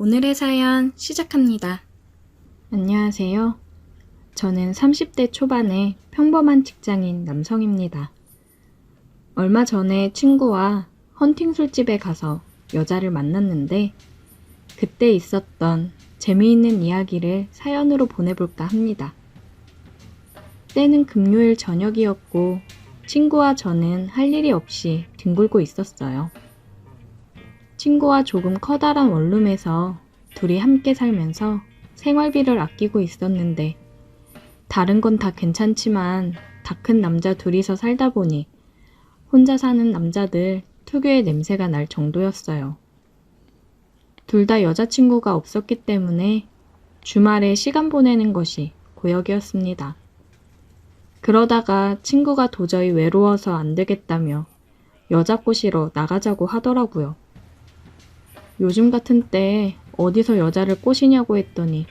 오늘의 사연 시작합니다. 안녕하세요. 저는 30대 초반의 평범한 직장인 남성입니다. 얼마 전에 친구와 헌팅 술집에 가서 여자를 만났는데 그때 있었던 재미있는 이야기를 사연으로 보내볼까 합니다. 때는 금요일 저녁이었고 친구와 저는 할 일이 없이 뒹굴고 있었어요. 친구와 조금 커다란 원룸에서 둘이 함께 살면서 생활비를 아끼고 있었는데 다른 건 다 괜찮지만 다 큰 남자 둘이서 살다 보니 혼자 사는 남자들 특유의 냄새가 날 정도였어요. 둘 다 여자친구가 없었기 때문에 주말에 시간 보내는 것이 고역이었습니다. 그러다가 친구가 도저히 외로워서 안 되겠다며 여자 꼬시러 나가자고 하더라고요. 요즘 같은 때에 어디서 여자를 꼬시냐고 했더니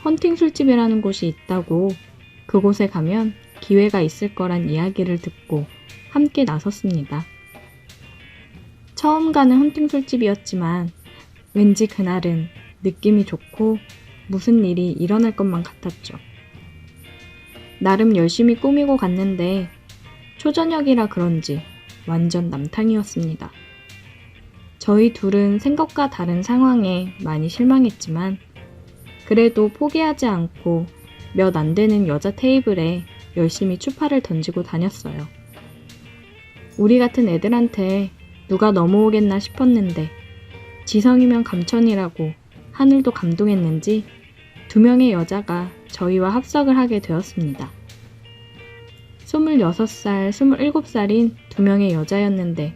헌팅 술집이라는 곳이 있다고 그곳에 가면 기회가 있을 거란 이야기를 듣고 함께 나섰습니다. 처음 가는 헌팅 술집이었지만 왠지 그날은 느낌이 좋고 무슨 일이 일어날 것만 같았죠. 나름 열심히 꾸미고 갔는데 초저녁이라 그런지 완전 남탕이었습니다. 저희 둘은 생각과 다른 상황에 많이 실망했지만 그래도 포기하지 않고 몇 안 되는 여자 테이블에 열심히 추파를 던지고 다녔어요. 우리 같은 애들한테 누가 넘어오겠나 싶었는데 지성이면 감천이라고 하늘도 감동했는지 2명의 여자가 저희와 합석을 하게 되었습니다. 26살, 27살인 2명의 여자였는데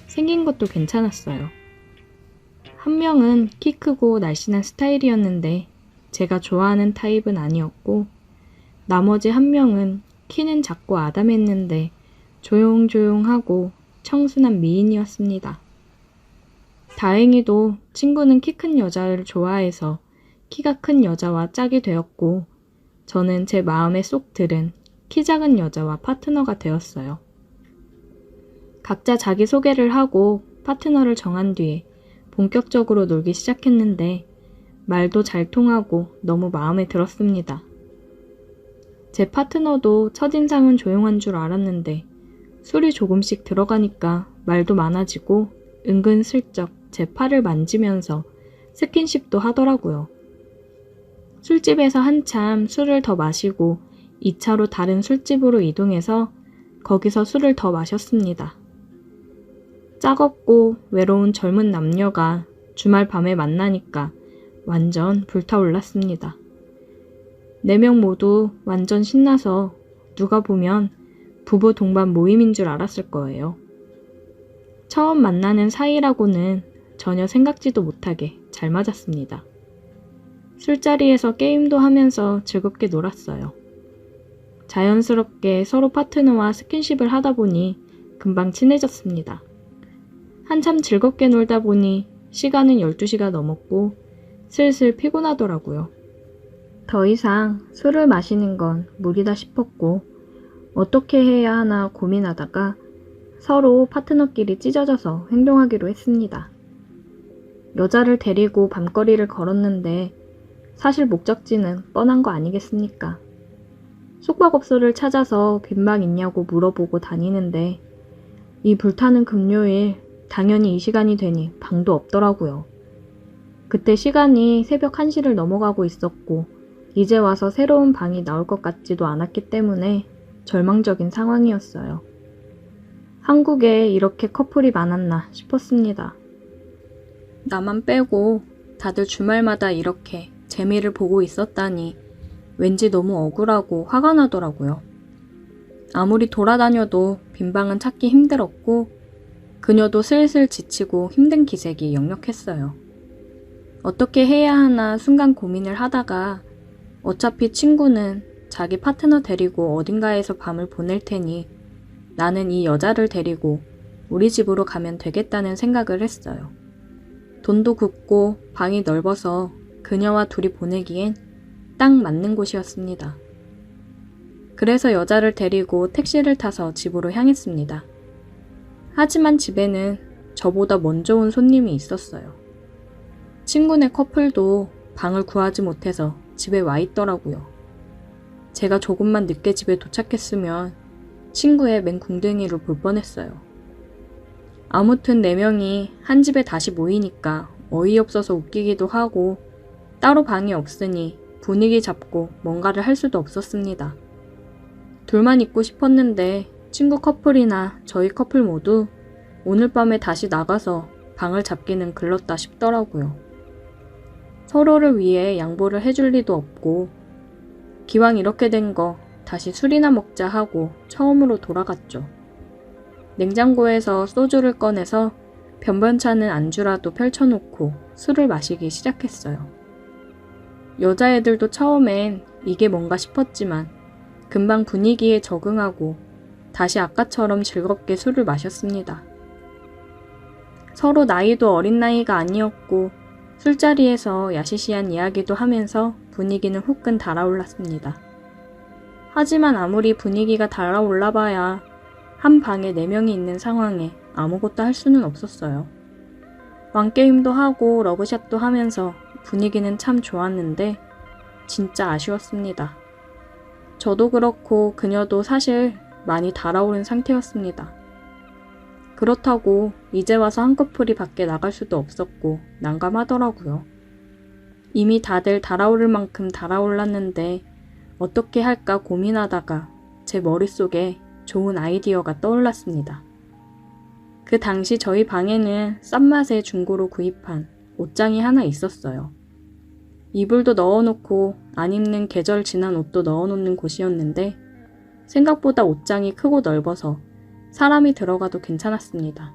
생긴 것도 괜찮았어요. 한 명은 키 크고 날씬한 스타일이었는데 제가 좋아하는 타입은 아니었고 나머지 한 명은 키는 작고 아담했는데 조용조용하고 청순한 미인이었습니다. 다행히도 친구는 키 큰 여자를 좋아해서 키가 큰 여자와 짝이 되었고 저는 제 마음에 쏙 들은 키 작은 여자와 파트너가 되었어요. 각자 자기소개를 하고 파트너를 정한 뒤에 본격적으로 놀기 시작했는데 말도 잘 통하고 너무 마음에 들었습니다. 제 파트너도 첫인상은 조용한 줄 알았는데 술이 조금씩 들어가니까 말도 많아지고 은근슬쩍 제 팔을 만지면서 스킨십도 하더라고요. 술집에서 한참 술을 더 마시고 2차로 다른 술집으로 이동해서 거기서 술을 더 마셨습니다. 짝없고 외로운 젊은 남녀가 주말 밤에 만나니까 완전 불타올랐습니다. 4명 모두 완전 신나서 누가 보면 부부 동반 모임인 줄 알았을 거예요. 처음 만나는 사이라고는 전혀 생각지도 못하게 잘 맞았습니다. 술자리에서 게임도 하면서 즐겁게 놀았어요. 자연스럽게 서로 파트너와 스킨십을 하다 보니 금방 친해졌습니다. 한참 즐겁게 놀다 보니 시간은 12시가 넘었고 슬슬 피곤하더라고요. 더 이상 술을 마시는 건 무리다 싶었고 어떻게 해야 하나 고민하다가 서로 파트너끼리 찢어져서 행동하기로 했습니다. 여자를 데리고 밤거리를 걸었는데 사실 목적지는 뻔한 거 아니겠습니까? 숙박업소를 찾아서 빈방 있냐고 물어보고 다니는데 이 불타는 금요일 당연히 이 시간이 되니 방도 없더라고요. 그때 시간이 새벽 1시를 넘어가고 있었고 이제 와서 새로운 방이 나올 것 같지도 않았기 때문에 절망적인 상황이었어요. 한국에 이렇게 커플이 많았나 싶었습니다. 나만 빼고 다들 주말마다 이렇게 재미를 보고 있었다니 왠지 너무 억울하고 화가 나더라고요. 아무리 돌아다녀도 빈방은 찾기 힘들었고 그녀도 슬슬 지치고 힘든 기색이 역력했어요. 어떻게 해야 하나 순간 고민을 하다가 어차피 친구는 자기 파트너 데리고 어딘가에서 밤을 보낼 테니 나는 이 여자를 데리고 우리 집으로 가면 되겠다는 생각을 했어요. 돈도 굽고 방이 넓어서 그녀와 둘이 보내기엔 딱 맞는 곳이었습니다. 그래서 여자를 데리고 택시를 타서 집으로 향했습니다. 하지만 집에는 저보다 먼저 온 손님이 있었어요. 친구네 커플도 방을 구하지 못해서 집에 와 있더라고요. 제가 조금만 늦게 집에 도착했으면 친구의 맹궁둥이를 볼 뻔했어요. 아무튼 4명이 한 집에 다시 모이니까 어이없어서 웃기기도 하고 따로 방이 없으니 분위기 잡고 뭔가를 할 수도 없었습니다. 둘만 있고 싶었는데 친구 커플이나 저희 커플 모두 오늘 밤에 다시 나가서 방을 잡기는 글렀다 싶더라고요. 서로를 위해 양보를 해줄 리도 없고 기왕 이렇게 된 거 다시 술이나 먹자 하고 처음으로 돌아갔죠. 냉장고에서 소주를 꺼내서 변변찮은 안주라도 펼쳐놓고 술을 마시기 시작했어요. 여자애들도 처음엔 이게 뭔가 싶었지만 금방 분위기에 적응하고 다시 아까처럼 즐겁게 술을 마셨습니다. 서로 나이도 어린 나이가 아니었고 술자리에서 야시시한 이야기도 하면서 분위기는 후끈 달아올랐습니다. 하지만 아무리 분위기가 달아올라봐야 한 방에 4명이 있는 상황에 아무것도 할 수는 없었어요. 왕게임도 하고 러브샷도 하면서 분위기는 참 좋았는데 진짜 아쉬웠습니다. 저도 그렇고 그녀도 사실 많이 달아오른 상태였습니다. 그렇다고 이제 와서 한 커플이 밖에 나갈 수도 없었고 난감하더라고요. 이미 다들 달아오를 만큼 달아올랐는데 어떻게 할까 고민하다가 제 머릿속에 좋은 아이디어가 떠올랐습니다. 그 당시 저희 방에는 싼 맛에 중고로 구입한 옷장이 하나 있었어요. 이불도 넣어놓고 안 입는 계절 지난 옷도 넣어놓는 곳이었는데 생각보다 옷장이 크고 넓어서 사람이 들어가도 괜찮았습니다.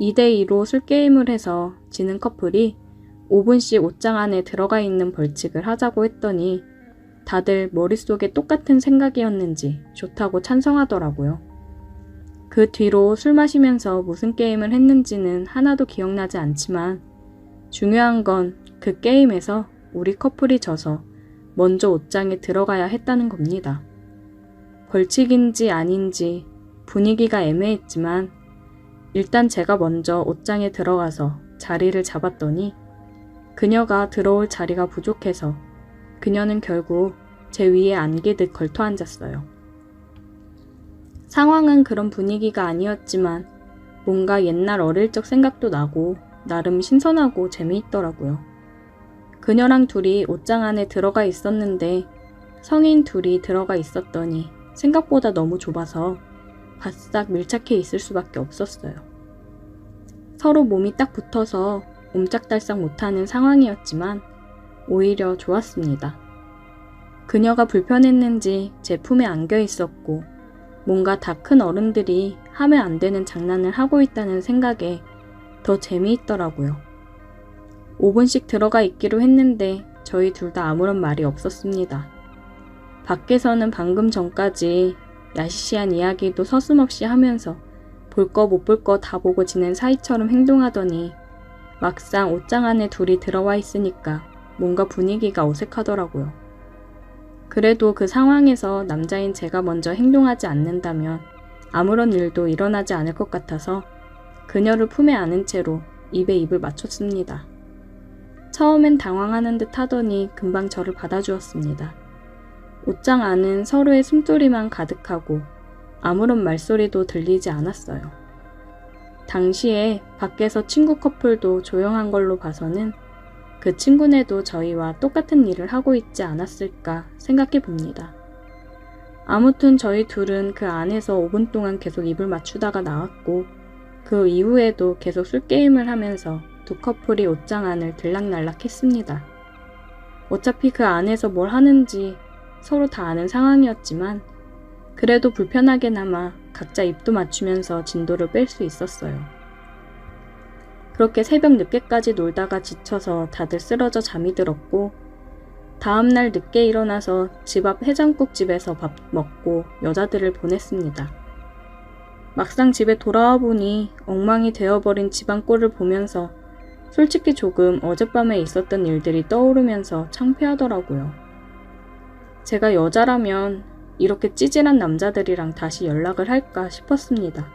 2대2로 술게임을 해서 지는 커플이 5분씩 옷장 안에 들어가 있는 벌칙을 하자고 했더니 다들 머릿속에 똑같은 생각이었는지 좋다고 찬성하더라고요. 그 뒤로 술 마시면서 무슨 게임을 했는지는 하나도 기억나지 않지만 중요한 건 그 게임에서 우리 커플이 져서 먼저 옷장에 들어가야 했다는 겁니다. 벌칙인지 아닌지 분위기가 애매했지만 일단 제가 먼저 옷장에 들어가서 자리를 잡았더니 그녀가 들어올 자리가 부족해서 그녀는 결국 제 위에 안기듯 걸터 앉았어요. 상황은 그런 분위기가 아니었지만 뭔가 옛날 어릴 적 생각도 나고 나름 신선하고 재미있더라고요. 그녀랑 둘이 옷장 안에 들어가 있었는데 성인 둘이 들어가 있었더니 생각보다 너무 좁아서 바싹 밀착해 있을 수밖에 없었어요. 서로 몸이 딱 붙어서 옴짝달싹 못하는 상황이었지만 오히려 좋았습니다. 그녀가 불편했는지 제 품에 안겨 있었고 뭔가 다 큰 어른들이 하면 안 되는 장난을 하고 있다는 생각에 더 재미있더라고요. 5분씩 들어가 있기로 했는데 저희 둘 다 아무런 말이 없었습니다. 밖에서는 방금 전까지 야시시한 이야기도 서슴없이 하면서 볼 거 못 볼 거 다 보고 지낸 사이처럼 행동하더니 막상 옷장 안에 둘이 들어와 있으니까 뭔가 분위기가 어색하더라고요. 그래도 그 상황에서 남자인 제가 먼저 행동하지 않는다면 아무런 일도 일어나지 않을 것 같아서 그녀를 품에 안은 채로 입에 입을 맞췄습니다. 처음엔 당황하는 듯 하더니 금방 저를 받아주었습니다. 옷장 안은 서로의 숨소리만 가득하고 아무런 말소리도 들리지 않았어요. 당시에 밖에서 친구 커플도 조용한 걸로 봐서는 그 친구네도 저희와 똑같은 일을 하고 있지 않았을까 생각해 봅니다. 아무튼 저희 둘은 그 안에서 5분 동안 계속 입을 맞추다가 나왔고 그 이후에도 계속 술게임을 하면서 두 커플이 옷장 안을 들락날락 했습니다. 어차피 그 안에서 뭘 하는지 서로 다 아는 상황이었지만 그래도 불편하게나마 각자 입도 맞추면서 진도를 뺄 수 있었어요. 그렇게 새벽 늦게까지 놀다가 지쳐서 다들 쓰러져 잠이 들었고 다음날 늦게 일어나서 집 앞 해장국집에서 밥 먹고 여자들을 보냈습니다. 막상 집에 돌아와 보니 엉망이 되어버린 집안 꼴을 보면서 솔직히 조금 어젯밤에 있었던 일들이 떠오르면서 창피하더라고요. 제가 여자라면 이렇게 찌질한 남자들이랑 다시 연락을 할까 싶었습니다.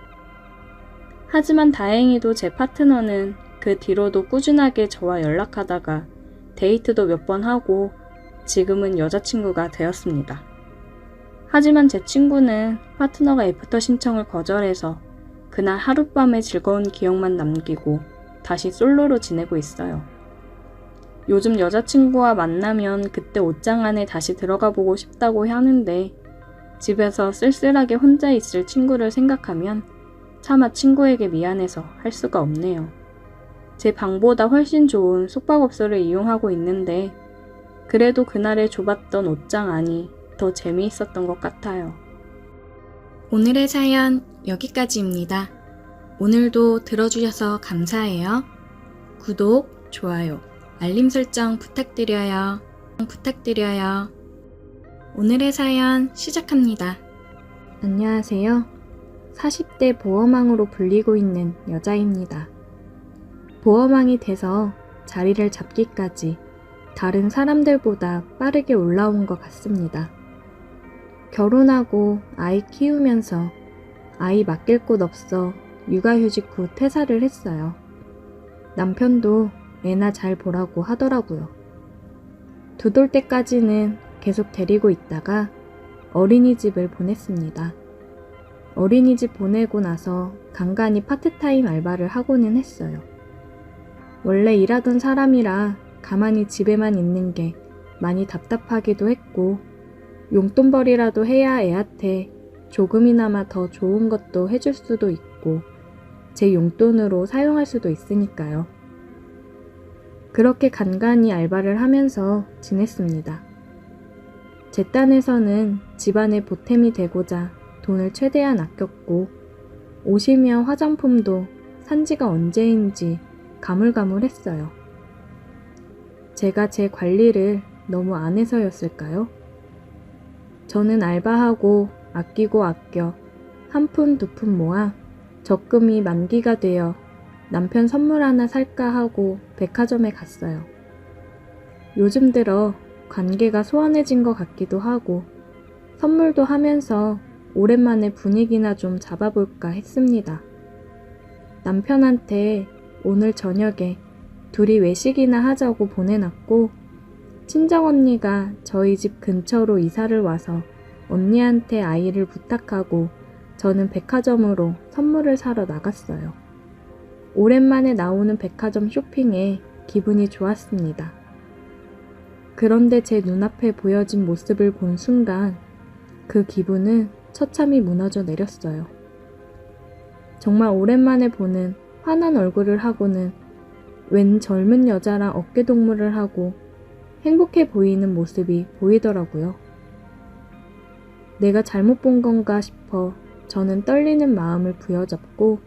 하지만 다행히도 제 파트너는 그 뒤로도 꾸준하게 저와 연락하다가 데이트도 몇 번 하고 지금은 여자친구가 되었습니다. 하지만 제 친구는 파트너가 애프터 신청을 거절해서 그날 하룻밤의 즐거운 기억만 남기고 다시 솔로로 지내고 있어요. 요즘 여자친구와 만나면 그때 옷장 안에 다시 들어가 보고 싶다고 하는데 집에서 쓸쓸하게 혼자 있을 친구를 생각하면 차마 친구에게 미안해서 할 수가 없네요. 제 방보다 훨씬 좋은 숙박업소를 이용하고 있는데 그래도 그날의 좁았던 옷장 안이 더 재미있었던 것 같아요. 오늘의 사연 여기까지입니다. 오늘도 들어주셔서 감사해요. 구독, 좋아요, 알림 설정 부탁드려요. 오늘의 사연 시작합니다. 안녕하세요. 40대 보험왕으로 불리고 있는 여자입니다. 보험왕이 돼서 자리를 잡기까지 다른 사람들보다 빠르게 올라온 것 같습니다. 결혼하고 아이 키우면서 아이 맡길 곳 없어 육아휴직 후 퇴사를 했어요. 남편도 애나 잘 보라고 하더라고요. 두 돌 때까지는 계속 데리고 있다가 어린이집을 보냈습니다. 어린이집 보내고 나서 간간히 파트타임 알바를 하고는 했어요. 원래 일하던 사람이라 가만히 집에만 있는 게 많이 답답하기도 했고 용돈벌이라도 해야 애한테 조금이나마 더 좋은 것도 해줄 수도 있고 제 용돈으로 사용할 수도 있으니까요. 그렇게 간간히 알바를 하면서 지냈습니다. 제 딴에서는 집안의 보탬이 되고자 돈을 최대한 아꼈고 옷이며 화장품도 산 지가 언제인지 가물가물했어요. 제가 제 관리를 너무 안 해서였을까요? 저는 알바하고 아끼고 아껴 한 푼 두 푼 모아 적금이 만기가 되어 남편 선물 하나 살까 하고 백화점에 갔어요. 요즘 들어 관계가 소원해진 것 같기도 하고 선물도 하면서 오랜만에 분위기나 좀 잡아볼까 했습니다. 남편한테 오늘 저녁에 둘이 외식이나 하자고 보내놨고 친정언니가 저희 집 근처로 이사를 와서 언니한테 아이를 부탁하고 저는 백화점으로 선물을 사러 나갔어요. 오랜만에 나오는 백화점 쇼핑에 기분이 좋았습니다. 그런데 제 눈앞에 보여진 모습을 본 순간 그 기분은 처참히 무너져 내렸어요. 정말 오랜만에 보는 환한 얼굴을 하고는 웬 젊은 여자랑 어깨동무를 하고 행복해 보이는 모습이 보이더라고요. 내가 잘못 본 건가 싶어 저는 떨리는 마음을 부여잡고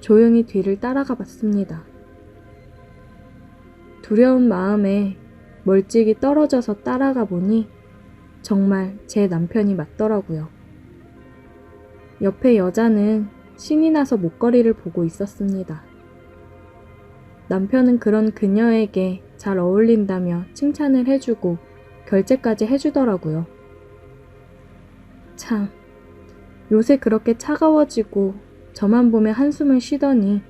조용히 뒤를 따라가 봤습니다. 두려운 마음에 멀찍이 떨어져서 따라가 보니 정말 제 남편이 맞더라고요. 옆에 여자는 신이 나서 목걸이를 보고 있었습니다. 남편은 그런 그녀에게 잘 어울린다며 칭찬을 해주고 결제까지 해주더라고요. 참, 요새 그렇게 차가워지고 저만 보면 한숨을 쉬더니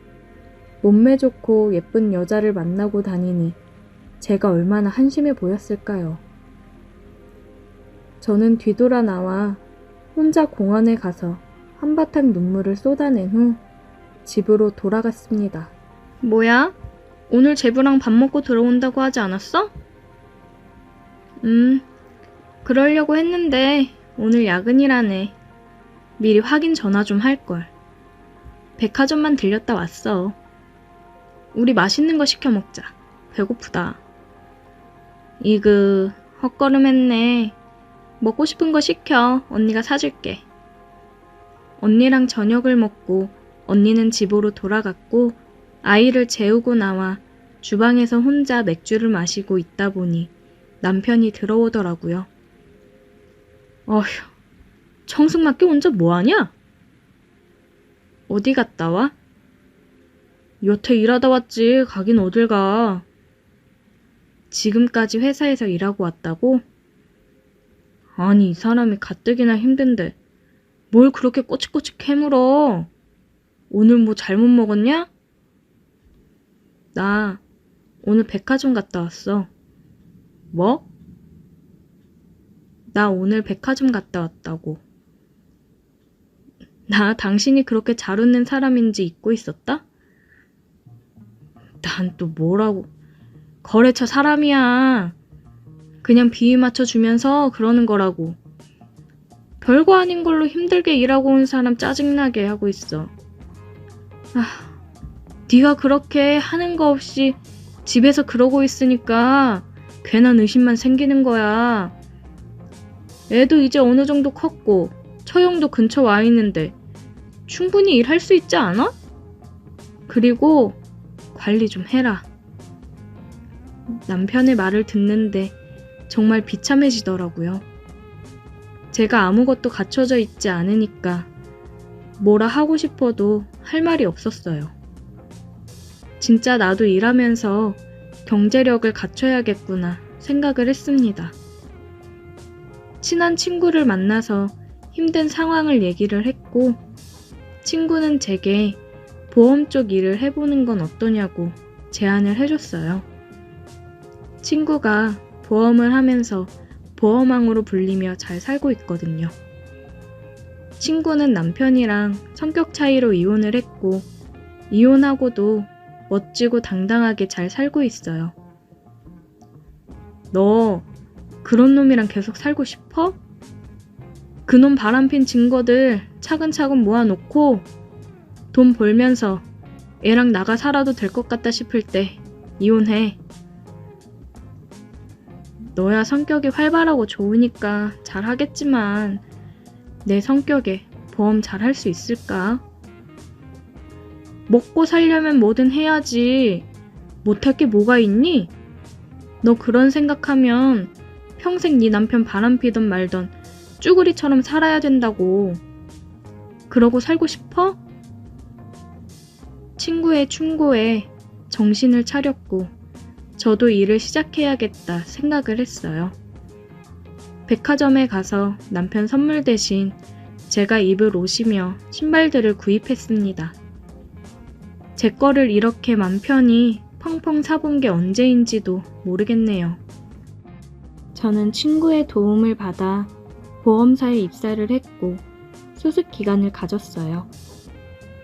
몸매 좋고 예쁜 여자를 만나고 다니니 제가 얼마나 한심해 보였을까요? 저는 뒤돌아 나와 혼자 공원에 가서 한바탕 눈물을 쏟아낸 후 집으로 돌아갔습니다. 뭐야? 오늘 제부랑 밥 먹고 들어온다고 하지 않았어? 그러려고 했는데 오늘 야근이라네. 미리 확인 전화 좀 할걸. 백화점만 들렸다 왔어. 우리 맛있는 거 시켜 먹자. 배고프다. 이그, 헛걸음했네. 먹고 싶은 거 시켜. 언니가 사줄게. 언니랑 저녁을 먹고 언니는 집으로 돌아갔고 아이를 재우고 나와 주방에서 혼자 맥주를 마시고 있다 보니 남편이 들어오더라고요. 어휴, 청승맞게 혼자 뭐하냐? 어디 갔다 와? 여태 일하다 왔지. 가긴 어딜 가. 지금까지 회사에서 일하고 왔다고? 아니, 이 사람이 가뜩이나 힘든데 뭘 그렇게 꼬치꼬치 캐물어? 오늘 뭐 잘못 먹었냐? 나 오늘 백화점 갔다 왔어. 뭐? 나 오늘 백화점 갔다 왔다고. 나 당신이 그렇게 잘 웃는 사람인지 잊고 있었다? 난 또 뭐라고. 거래처 사람이야. 그냥 비위 맞춰주면서 그러는 거라고. 별거 아닌 걸로 힘들게 일하고 온 사람 짜증나게 하고 있어. 네가 그렇게 하는 거 없이 집에서 그러고 있으니까 괜한 의심만 생기는 거야. 애도 이제 어느 정도 컸고 처형도 근처 와 있는데 충분히 일할 수 있지 않아? 그리고 관리 좀 해라. 남편의 말을 듣는데 정말 비참해지더라고요. 제가 아무것도 갖춰져 있지 않으니까 뭐라 하고 싶어도 할 말이 없었어요. 진짜 나도 일하면서 경제력을 갖춰야겠구나 생각을 했습니다. 친한 친구를 만나서 힘든 상황을 얘기를 했고, 친구는 제게 보험 쪽 일을 해보는 건 어떠냐고 제안을 해줬어요. 친구가 보험을 하면서 보험왕으로 불리며 잘 살고 있거든요. 친구는 남편이랑 성격 차이로 이혼을 했고, 이혼하고도 멋지고 당당하게 잘 살고 있어요. 너 그런 놈이랑 계속 살고 싶어? 그놈 바람핀 증거들 차근차근 모아놓고 돈 벌면서 애랑 나가 살아도 될 것 같다 싶을 때 이혼해. 너야 성격이 활발하고 좋으니까 잘하겠지만 내 성격에 보험 잘할 수 있을까? 먹고 살려면 뭐든 해야지. 못할 게 뭐가 있니? 너 그런 생각하면 평생 네 남편 바람피던 말던 쭈구리처럼 살아야 된다고. 그러고 살고 싶어? 친구의 충고에 정신을 차렸고 저도 일을 시작해야겠다 생각을 했어요. 백화점에 가서 남편 선물 대신 제가 입을 옷이며 신발들을 구입했습니다. 제 거를 이렇게 맘 편히 펑펑 사본 게 언제인지도 모르겠네요. 저는 친구의 도움을 받아 보험사에 입사를 했고 수습 기간을 가졌어요.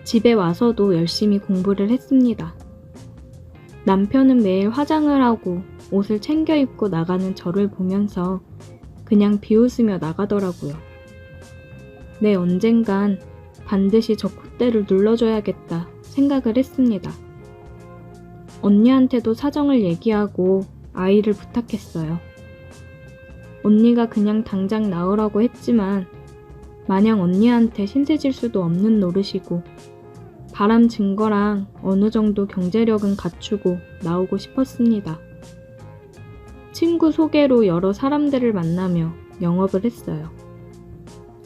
집에 와서도 열심히 공부를 했습니다. 남편은 매일 화장을 하고 옷을 챙겨 입고 나가는 저를 보면서 그냥 비웃으며 나가더라고요. 내 언젠간 반드시 저 콧대를 눌러줘야겠다 생각을 했습니다. 언니한테도 사정을 얘기하고 아이를 부탁했어요. 언니가 그냥 당장 나오라고 했지만 마냥 언니한테 신세질 수도 없는 노릇이고 바람 증거랑 어느 정도 경제력은 갖추고 나오고 싶었습니다. 친구 소개로 여러 사람들을 만나며 영업을 했어요.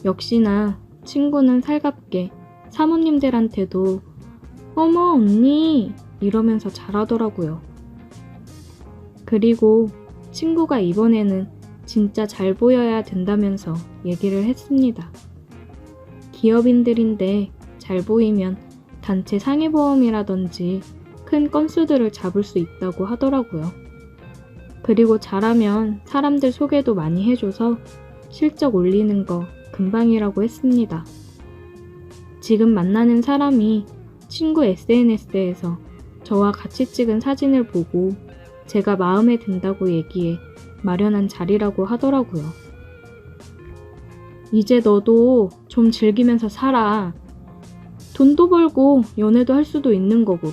역시나 친구는 살갑게 사모님들한테도 어머 언니 이러면서 잘하더라고요. 그리고 친구가 이번에는 진짜 잘 보여야 된다면서 얘기를 했습니다. 기업인들인데 잘 보이면 단체 상해보험이라든지 큰 건수들을 잡을 수 있다고 하더라고요. 그리고 잘하면 사람들 소개도 많이 해줘서 실적 올리는 거 금방이라고 했습니다. 지금 만나는 사람이 친구 SNS에서 저와 같이 찍은 사진을 보고 제가 마음에 든다고 얘기해 마련한 자리라고 하더라고요. 이제 너도 좀 즐기면서 살아. 돈도 벌고 연애도 할 수도 있는 거고.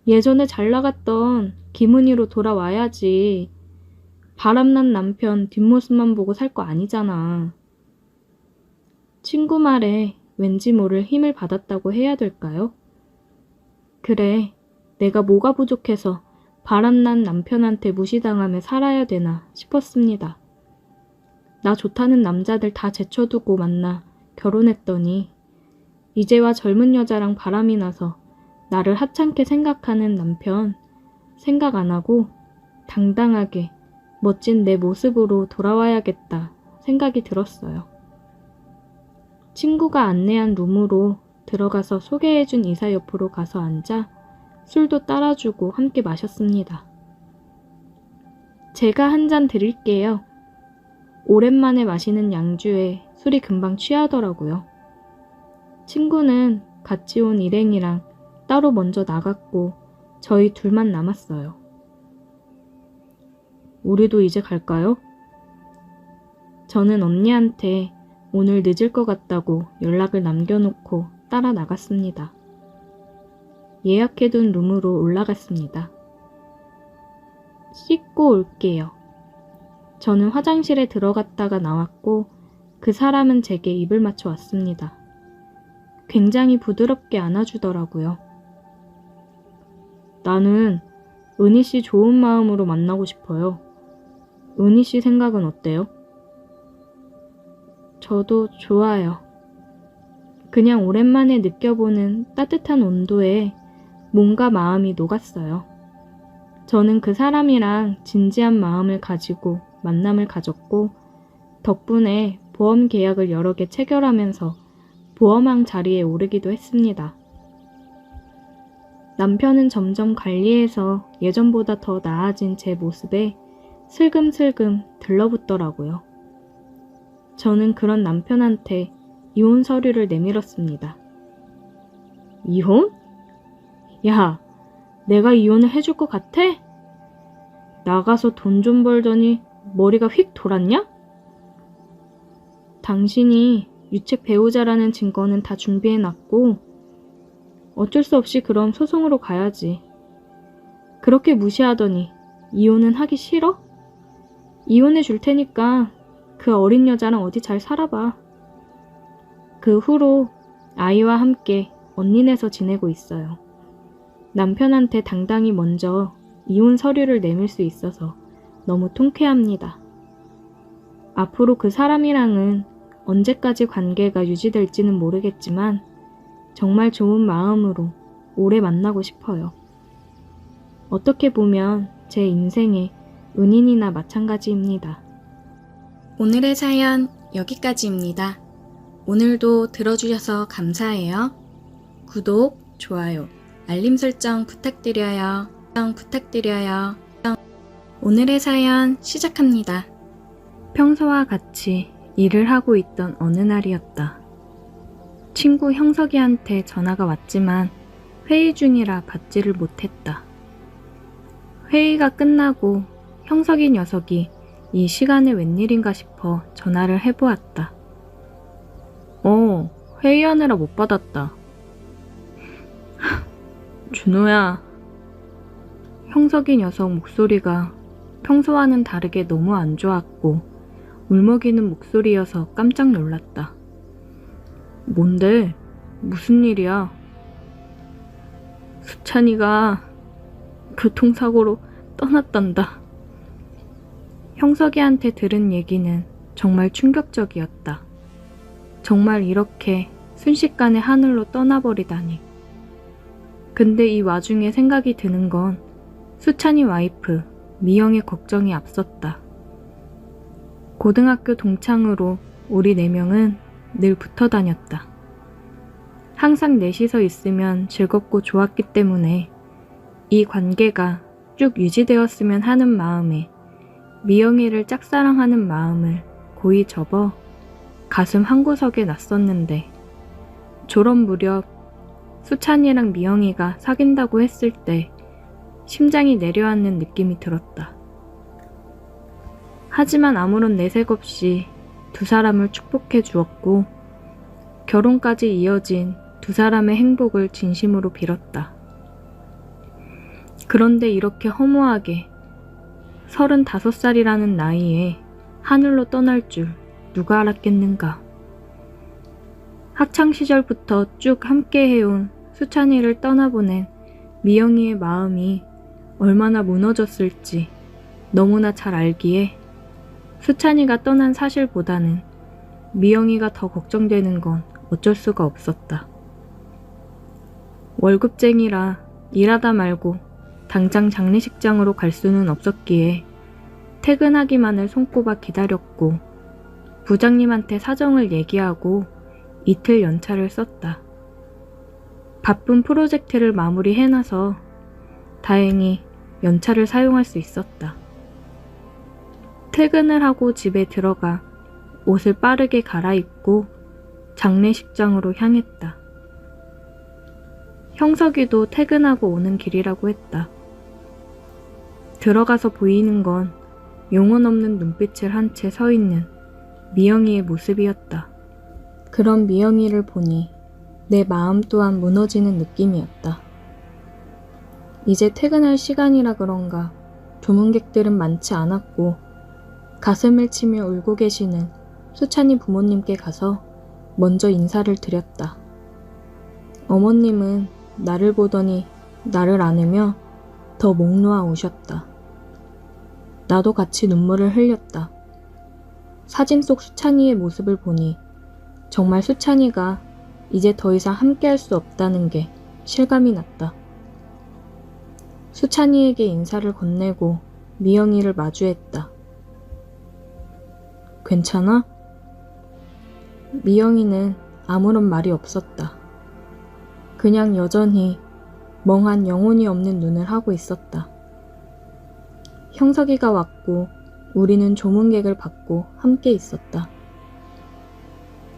예전에 잘 나갔던 김은희로 돌아와야지. 바람난 남편 뒷모습만 보고 살 거 아니잖아. 친구 말에 왠지 모를 힘을 받았다고 해야 될까요? 그래, 내가 뭐가 부족해서 바람난 남편한테 무시당하며 살아야 되나 싶었습니다. 나 좋다는 남자들 다 제쳐두고 만나 결혼했더니 이제와 젊은 여자랑 바람이 나서 나를 하찮게 생각하는 남편 생각 안 하고 당당하게 멋진 내 모습으로 돌아와야겠다 생각이 들었어요. 친구가 안내한 룸으로 들어가서 소개해준 이사 옆으로 가서 앉아 술도 따라주고 함께 마셨습니다. 제가 한 잔 드릴게요. 오랜만에 마시는 양주에 술이 금방 취하더라고요. 친구는 같이 온 일행이랑 따로 먼저 나갔고 저희 둘만 남았어요. 우리도 이제 갈까요? 저는 언니한테 오늘 늦을 것 같다고 연락을 남겨놓고 따라 나갔습니다. 예약해둔 룸으로 올라갔습니다. 씻고 올게요. 저는 화장실에 들어갔다가 나왔고 그 사람은 제게 입을 맞춰 왔습니다. 굉장히 부드럽게 안아주더라고요. 나는 은희 씨 좋은 마음으로 만나고 싶어요. 은희 씨 생각은 어때요? 저도 좋아요. 그냥 오랜만에 느껴보는 따뜻한 온도에 몸과 마음이 녹았어요. 저는 그 사람이랑 진지한 마음을 가지고 만남을 가졌고 덕분에 보험 계약을 여러 개 체결하면서 보험왕 자리에 오르기도 했습니다. 남편은 점점 관리해서 예전보다 더 나아진 제 모습에 슬금슬금 들러붙더라고요. 저는 그런 남편한테 이혼 서류를 내밀었습니다. 이혼? 야, 내가 이혼을 해줄 것 같아? 나가서 돈 좀 벌더니 머리가 휙 돌았냐? 당신이 유책 배우자라는 증거는 다 준비해놨고 어쩔 수 없이 그럼 소송으로 가야지. 그렇게 무시하더니 이혼은 하기 싫어? 이혼해 줄 테니까 그 어린 여자랑 어디 잘 살아봐. 그 후로 아이와 함께 언니네서 지내고 있어요. 남편한테 당당히 먼저 이혼 서류를 내밀 수 있어서 너무 통쾌합니다. 앞으로 그 사람이랑은 언제까지 관계가 유지될지는 모르겠지만 정말 좋은 마음으로 오래 만나고 싶어요. 어떻게 보면 제 인생의 은인이나 마찬가지입니다. 오늘의 사연 여기까지입니다. 오늘도 들어주셔서 감사해요. 구독, 좋아요, 알림 설정 부탁드려요. 오늘의 사연 시작합니다. 평소와 같이 일을 하고 있던 어느 날이었다. 친구 형석이한테 전화가 왔지만 회의 중이라 받지를 못했다. 회의가 끝나고 형석이 녀석이 이 시간에 웬일인가 싶어 전화를 해보았다. 회의하느라 못 받았다. 준호야. 형석이 녀석 목소리가 평소와는 다르게 너무 안 좋았고 울먹이는 목소리여서 깜짝 놀랐다. 뭔데? 무슨 일이야? 수찬이가 교통사고로 떠났단다. 형석이한테 들은 얘기는 정말 충격적이었다. 정말 이렇게 순식간에 하늘로 떠나버리다니. 근데 이 와중에 생각이 드는 건 수찬이 와이프 미영의 걱정이 앞섰다. 고등학교 동창으로 우리 4명은 늘 붙어 다녔다. 항상 넷이서 있으면 즐겁고 좋았기 때문에 이 관계가 쭉 유지되었으면 하는 마음에 미영이를 짝사랑하는 마음을 고이 접어 가슴 한구석에 놨었는데 졸업 무렵 수찬이랑 미영이가 사귄다고 했을 때 심장이 내려앉는 느낌이 들었다. 하지만 아무런 내색 없이 두 사람을 축복해 주었고 결혼까지 이어진 두 사람의 행복을 진심으로 빌었다. 그런데 이렇게 허무하게 35살이라는 나이에 하늘로 떠날 줄 누가 알았겠는가. 학창시절부터 쭉 함께 해온 수찬이를 떠나보낸 미영이의 마음이 얼마나 무너졌을지 너무나 잘 알기에 수찬이가 떠난 사실보다는 미영이가 더 걱정되는 건 어쩔 수가 없었다. 월급쟁이라 일하다 말고 당장 장례식장으로 갈 수는 없었기에 퇴근하기만을 손꼽아 기다렸고 부장님한테 사정을 얘기하고 이틀 연차를 썼다. 바쁜 프로젝트를 마무리해놔서 다행히 연차를 사용할 수 있었다. 퇴근을 하고 집에 들어가 옷을 빠르게 갈아입고 장례식장으로 향했다. 형석이도 퇴근하고 오는 길이라고 했다. 들어가서 보이는 건 영혼 없는 눈빛을 한 채 서 있는 미영이의 모습이었다. 그런 미영이를 보니 내 마음 또한 무너지는 느낌이었다. 이제 퇴근할 시간이라 그런가 조문객들은 많지 않았고 가슴을 치며 울고 계시는 수찬이 부모님께 가서 먼저 인사를 드렸다. 어머님은 나를 보더니 나를 안으며 더 목 놓아 우셨다. 나도 같이 눈물을 흘렸다. 사진 속 수찬이의 모습을 보니 정말 수찬이가 이제 더 이상 함께할 수 없다는 게 실감이 났다. 수찬이에게 인사를 건네고 미영이를 마주했다. 괜찮아? 미영이는 아무런 말이 없었다. 그냥 여전히 멍한 영혼이 없는 눈을 하고 있었다. 형석이가 왔고 우리는 조문객을 받고 함께 있었다.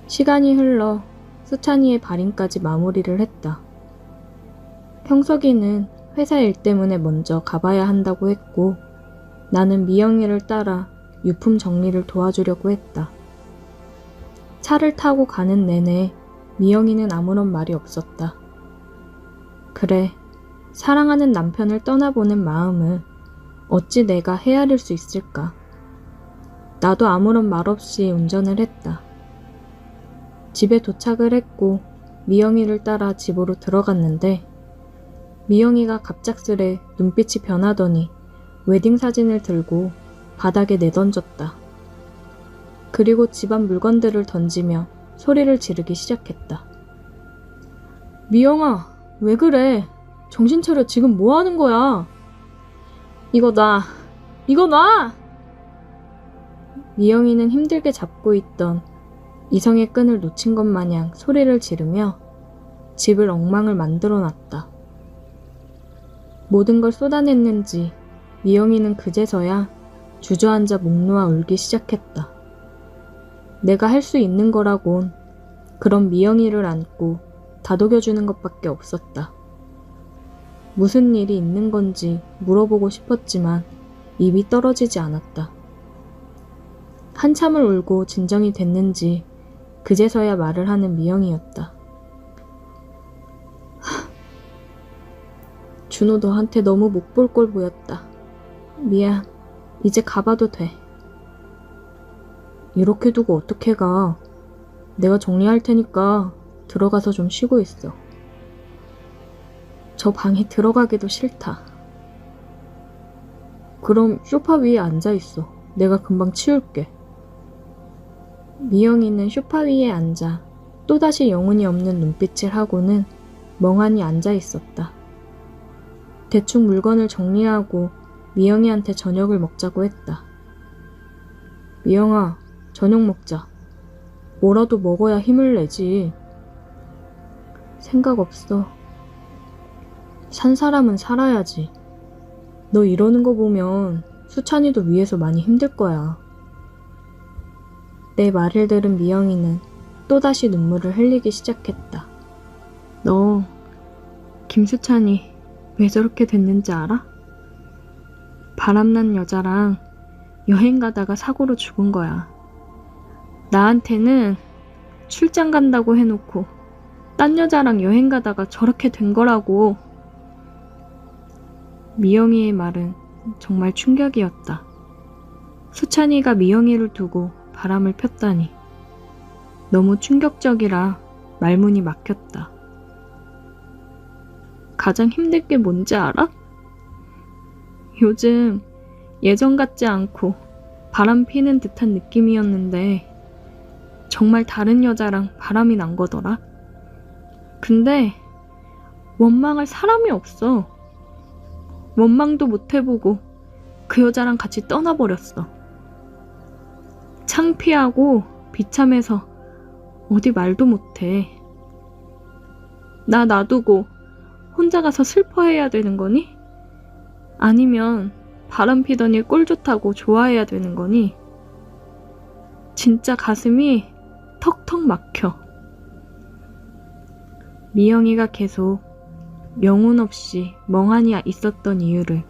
시간이 흘러 수찬이의 발인까지 마무리를 했다. 형석이는 회사 일 때문에 먼저 가봐야 한다고 했고 나는 미영이를 따라 유품 정리를 도와주려고 했다. 차를 타고 가는 내내 미영이는 아무런 말이 없었다. 그래, 사랑하는 남편을 떠나보낸 마음을 어찌 내가 헤아릴 수 있을까? 나도 아무런 말 없이 운전을 했다. 집에 도착을 했고 미영이를 따라 집으로 들어갔는데 미영이가 갑작스레 눈빛이 변하더니 웨딩 사진을 들고 바닥에 내던졌다. 그리고 집안 물건들을 던지며 소리를 지르기 시작했다. 미영아, 왜 그래? 정신 차려. 지금 뭐 하는 거야? 이거 놔! 이거 놔! 미영이는 힘들게 잡고 있던 이성의 끈을 놓친 것 마냥 소리를 지르며 집을 엉망을 만들어 놨다. 모든 걸 쏟아냈는지 미영이는 그제서야 주저앉아 목 놓아 울기 시작했다. 내가 할 수 있는 거라곤 그런 미영이를 안고 다독여주는 것밖에 없었다. 무슨 일이 있는 건지 물어보고 싶었지만 입이 떨어지지 않았다. 한참을 울고 진정이 됐는지 그제서야 말을 하는 미영이었다. 준호 너한테 너무 못 볼 걸 보였다. 미안. 이제 가봐도 돼. 이렇게 두고 어떻게 가. 내가 정리할 테니까 들어가서 좀 쉬고 있어. 저 방에 들어가기도 싫다. 그럼 소파 위에 앉아있어. 내가 금방 치울게. 미영이는 소파 위에 앉아 또다시 영혼이 없는 눈빛을 하고는 멍하니 앉아있었다. 대충 물건을 정리하고 미영이한테 저녁을 먹자고 했다. 미영아, 저녁 먹자. 뭐라도 먹어야 힘을 내지. 생각 없어. 산 사람은 살아야지. 너 이러는 거 보면 수찬이도 위에서 많이 힘들 거야. 내 말을 들은 미영이는 또다시 눈물을 흘리기 시작했다. 너 김수찬이 왜 저렇게 됐는지 알아? 바람난 여자랑 여행 가다가 사고로 죽은 거야. 나한테는 출장 간다고 해놓고 딴 여자랑 여행 가다가 저렇게 된 거라고. 미영이의 말은 정말 충격이었다. 수찬이가 미영이를 두고 바람을 폈다니. 너무 충격적이라 말문이 막혔다. 가장 힘들 게 뭔지 알아? 요즘 예전 같지 않고 바람 피는 듯한 느낌이었는데 정말 다른 여자랑 바람이 난 거더라. 근데 원망할 사람이 없어. 원망도 못 해보고 그 여자랑 같이 떠나버렸어. 창피하고 비참해서 어디 말도 못해. 나 놔두고 혼자 가서 슬퍼해야 되는 거니? 아니면 바람 피더니 꼴 좋다고 좋아해야 되는 거니? 진짜 가슴이 턱턱 막혀. 미영이가 계속 영혼 없이 멍하니 있었던 이유를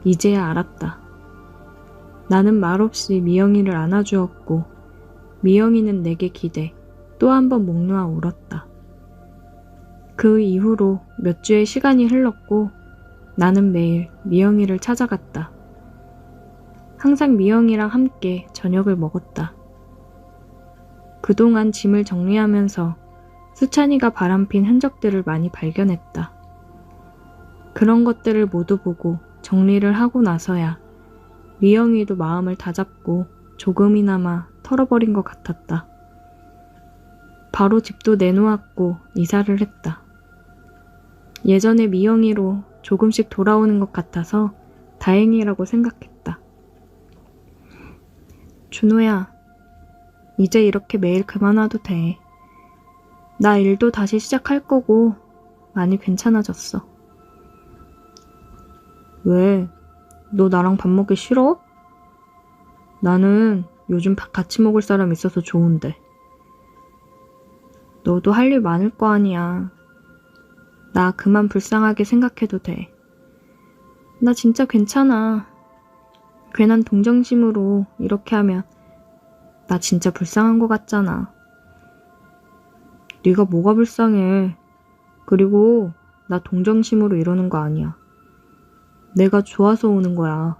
이제야 알았다. 나는 말없이 미영이를 안아주었고 미영이는 내게 기대 또 한 번 목 놓아 울었다. 그 이후로 몇 주의 시간이 흘렀고 나는 매일 미영이를 찾아갔다. 항상 미영이랑 함께 저녁을 먹었다. 그동안 짐을 정리하면서 수찬이가 바람핀 흔적들을 많이 발견했다. 그런 것들을 모두 보고 정리를 하고 나서야 미영이도 마음을 다잡고 조금이나마 털어버린 것 같았다. 바로 집도 내놓았고 이사를 했다. 예전에 미영이로 조금씩 돌아오는 것 같아서 다행이라고 생각했다. 준호야, 이제 이렇게 매일 그만 와도 돼. 나 일도 다시 시작할 거고 많이 괜찮아졌어. 왜? 너 나랑 밥 먹기 싫어? 나는 요즘 밥 같이 먹을 사람 있어서 좋은데. 너도 할 일 많을 거 아니야. 나 그만 불쌍하게 생각해도 돼. 나 진짜 괜찮아. 괜한 동정심으로 이렇게 하면 나 진짜 불쌍한 거 같잖아. 네가 뭐가 불쌍해. 그리고 나 동정심으로 이러는 거 아니야. 내가 좋아서 오는 거야.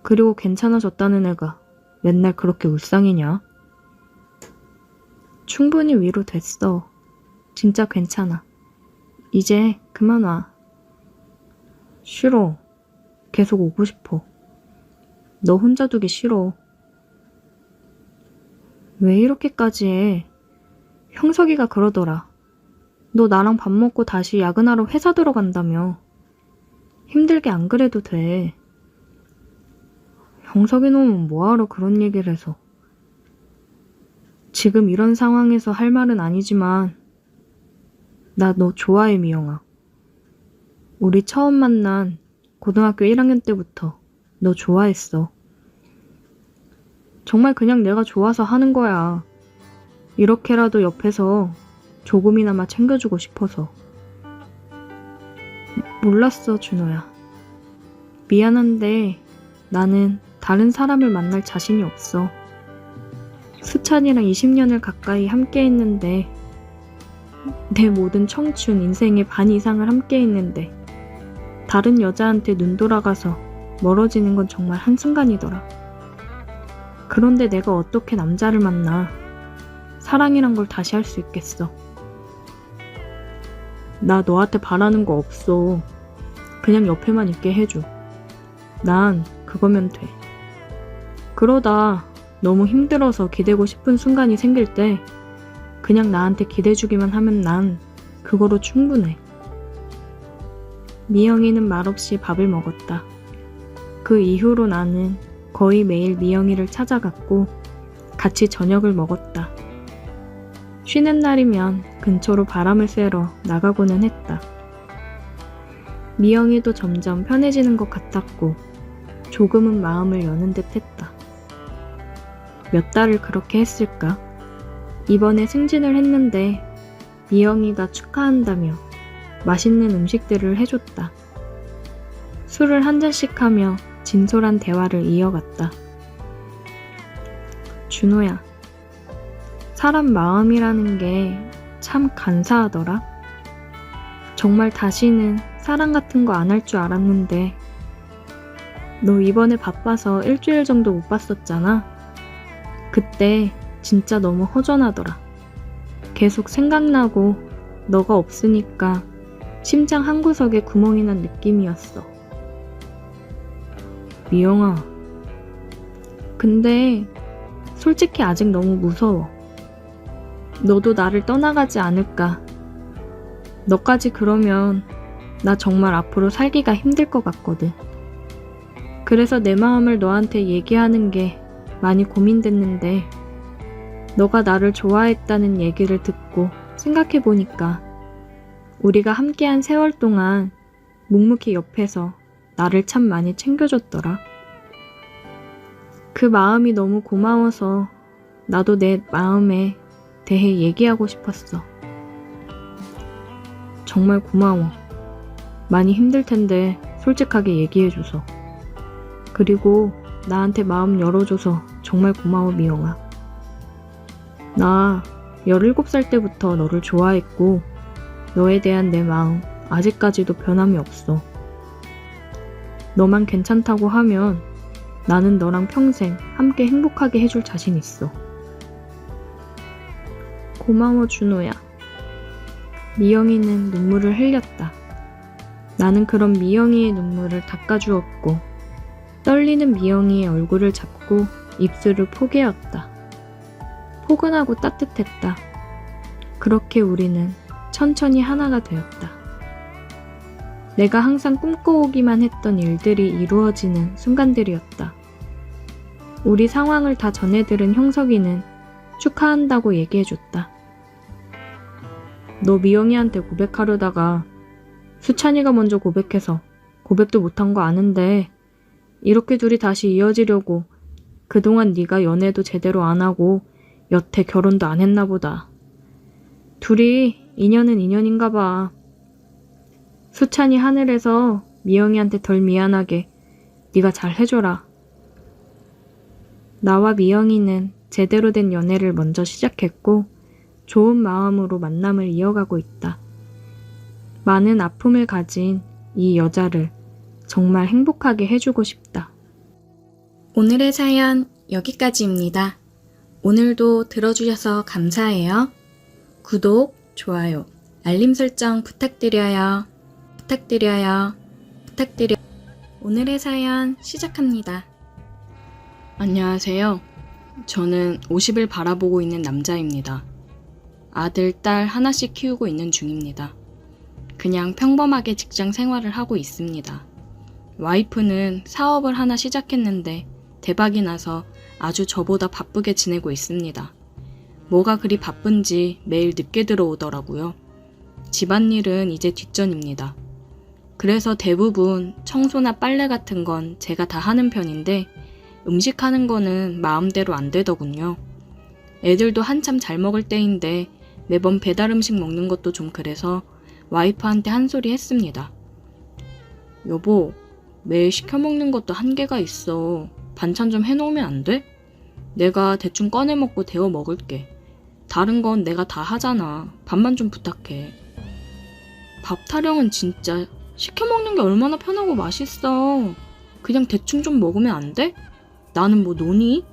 그리고 괜찮아졌다는 애가 맨날 그렇게 울상이냐? 충분히 위로됐어. 진짜 괜찮아. 이제 그만 와. 싫어. 계속 오고 싶어. 너 혼자 두기 싫어. 왜 이렇게까지 해? 형석이가 그러더라. 너 나랑 밥 먹고 다시 야근하러 회사 들어간다며. 힘들게 안 그래도 돼. 형석이 놈은 뭐하러 그런 얘기를 해서. 지금 이런 상황에서 할 말은 아니지만 나 너 좋아해, 미영아. 우리 처음 만난 고등학교 1학년 때부터 너 좋아했어. 정말 그냥 내가 좋아서 하는 거야. 이렇게라도 옆에서 조금이나마 챙겨주고 싶어서. 몰랐어, 준호야. 미안한데 나는 다른 사람을 만날 자신이 없어. 수찬이랑 20년을 가까이 함께 했는데 내 모든 청춘, 인생의 반 이상을 함께 했는데 다른 여자한테 눈 돌아가서 멀어지는 건 정말 한순간이더라. 그런데 내가 어떻게 남자를 만나 사랑이란 걸 다시 할 수 있겠어. 나 너한테 바라는 거 없어. 그냥 옆에만 있게 해줘. 난 그거면 돼. 그러다 너무 힘들어서 기대고 싶은 순간이 생길 때 그냥 나한테 기대주기만 하면 난 그거로 충분해. 미영이는 말없이 밥을 먹었다. 그 이후로 나는 거의 매일 미영이를 찾아갔고 같이 저녁을 먹었다. 쉬는 날이면 근처로 바람을 쐬러 나가고는 했다. 미영이도 점점 편해지는 것 같았고 조금은 마음을 여는 듯 했다. 몇 달을 그렇게 했을까? 이번에 승진을 했는데 미영이가 축하한다며 맛있는 음식들을 해줬다. 술을 한 잔씩 하며 진솔한 대화를 이어갔다. 준호야, 사람 마음이라는 게 참 간사하더라. 정말 다시는 사랑 같은 거 안 할 줄 알았는데 너 이번에 바빠서 일주일 정도 못 봤었잖아. 그때 진짜 너무 허전하더라. 계속 생각나고 너가 없으니까 심장 한구석에 구멍이 난 느낌이었어. 미영아, 근데 솔직히 아직 너무 무서워. 너도 나를 떠나가지 않을까. 너까지 그러면 나 정말 앞으로 살기가 힘들 것 같거든. 그래서 내 마음을 너한테 얘기하는 게 많이 고민됐는데 너가 나를 좋아했다는 얘기를 듣고 생각해보니까 우리가 함께한 세월 동안 묵묵히 옆에서 나를 참 많이 챙겨줬더라. 그 마음이 너무 고마워서 나도 내 마음에 대해 얘기하고 싶었어. 정말 고마워. 많이 힘들 텐데 솔직하게 얘기해줘서. 그리고 나한테 마음 열어줘서 정말 고마워, 미영아. 나 17살 때부터 너를 좋아했고 너에 대한 내 마음 아직까지도 변함이 없어. 너만 괜찮다고 하면 나는 너랑 평생 함께 행복하게 해줄 자신 있어. 고마워, 준호야. 미영이는 눈물을 흘렸다. 나는 그런 미영이의 눈물을 닦아주었고 떨리는 미영이의 얼굴을 잡고 입술을 포개었다. 포근하고 따뜻했다. 그렇게 우리는 천천히 하나가 되었다. 내가 항상 꿈꿔오기만 했던 일들이 이루어지는 순간들이었다. 우리 상황을 다 전해들은 형석이는 축하한다고 얘기해줬다. 너 미영이한테 고백하려다가 수찬이가 먼저 고백해서 고백도 못한 거 아는데 이렇게 둘이 다시 이어지려고 그동안 네가 연애도 제대로 안 하고 여태 결혼도 안 했나 보다. 둘이 인연은 인연인가 봐. 수찬이 하늘에서 미영이한테 덜 미안하게 네가 잘 해줘라. 나와 미영이는 제대로 된 연애를 먼저 시작했고 좋은 마음으로 만남을 이어가고 있다. 많은 아픔을 가진 이 여자를 정말 행복하게 해주고 싶다. 오늘의 사연 여기까지입니다. 오늘도 들어주셔서 감사해요. 구독, 좋아요, 알림 설정 부탁드려요. 오늘의 사연 시작합니다. 안녕하세요. 저는 50을 바라보고 있는 남자입니다. 아들, 딸 하나씩 키우고 있는 중입니다. 그냥 평범하게 직장 생활을 하고 있습니다. 와이프는 사업을 하나 시작했는데 대박이 나서 아주 저보다 바쁘게 지내고 있습니다. 뭐가 그리 바쁜지 매일 늦게 들어오더라고요. 집안일은 이제 뒷전입니다. 그래서 대부분 청소나 빨래 같은 건 제가 다 하는 편인데 음식하는 거는 마음대로 안 되더군요. 애들도 한참 잘 먹을 때인데 매번 배달 음식 먹는 것도 좀 그래서 와이프한테 한 소리 했습니다. 여보, 매일 시켜 먹는 것도 한계가 있어. 반찬 좀 해놓으면 안 돼? 내가 대충 꺼내 먹고 데워 먹을게. 다른 건 내가 다 하잖아. 밥만 좀 부탁해. 밥 타령은 진짜 시켜 먹는 게 얼마나 편하고 맛있어. 그냥 대충 좀 먹으면 안 돼? 나는 뭐 노니?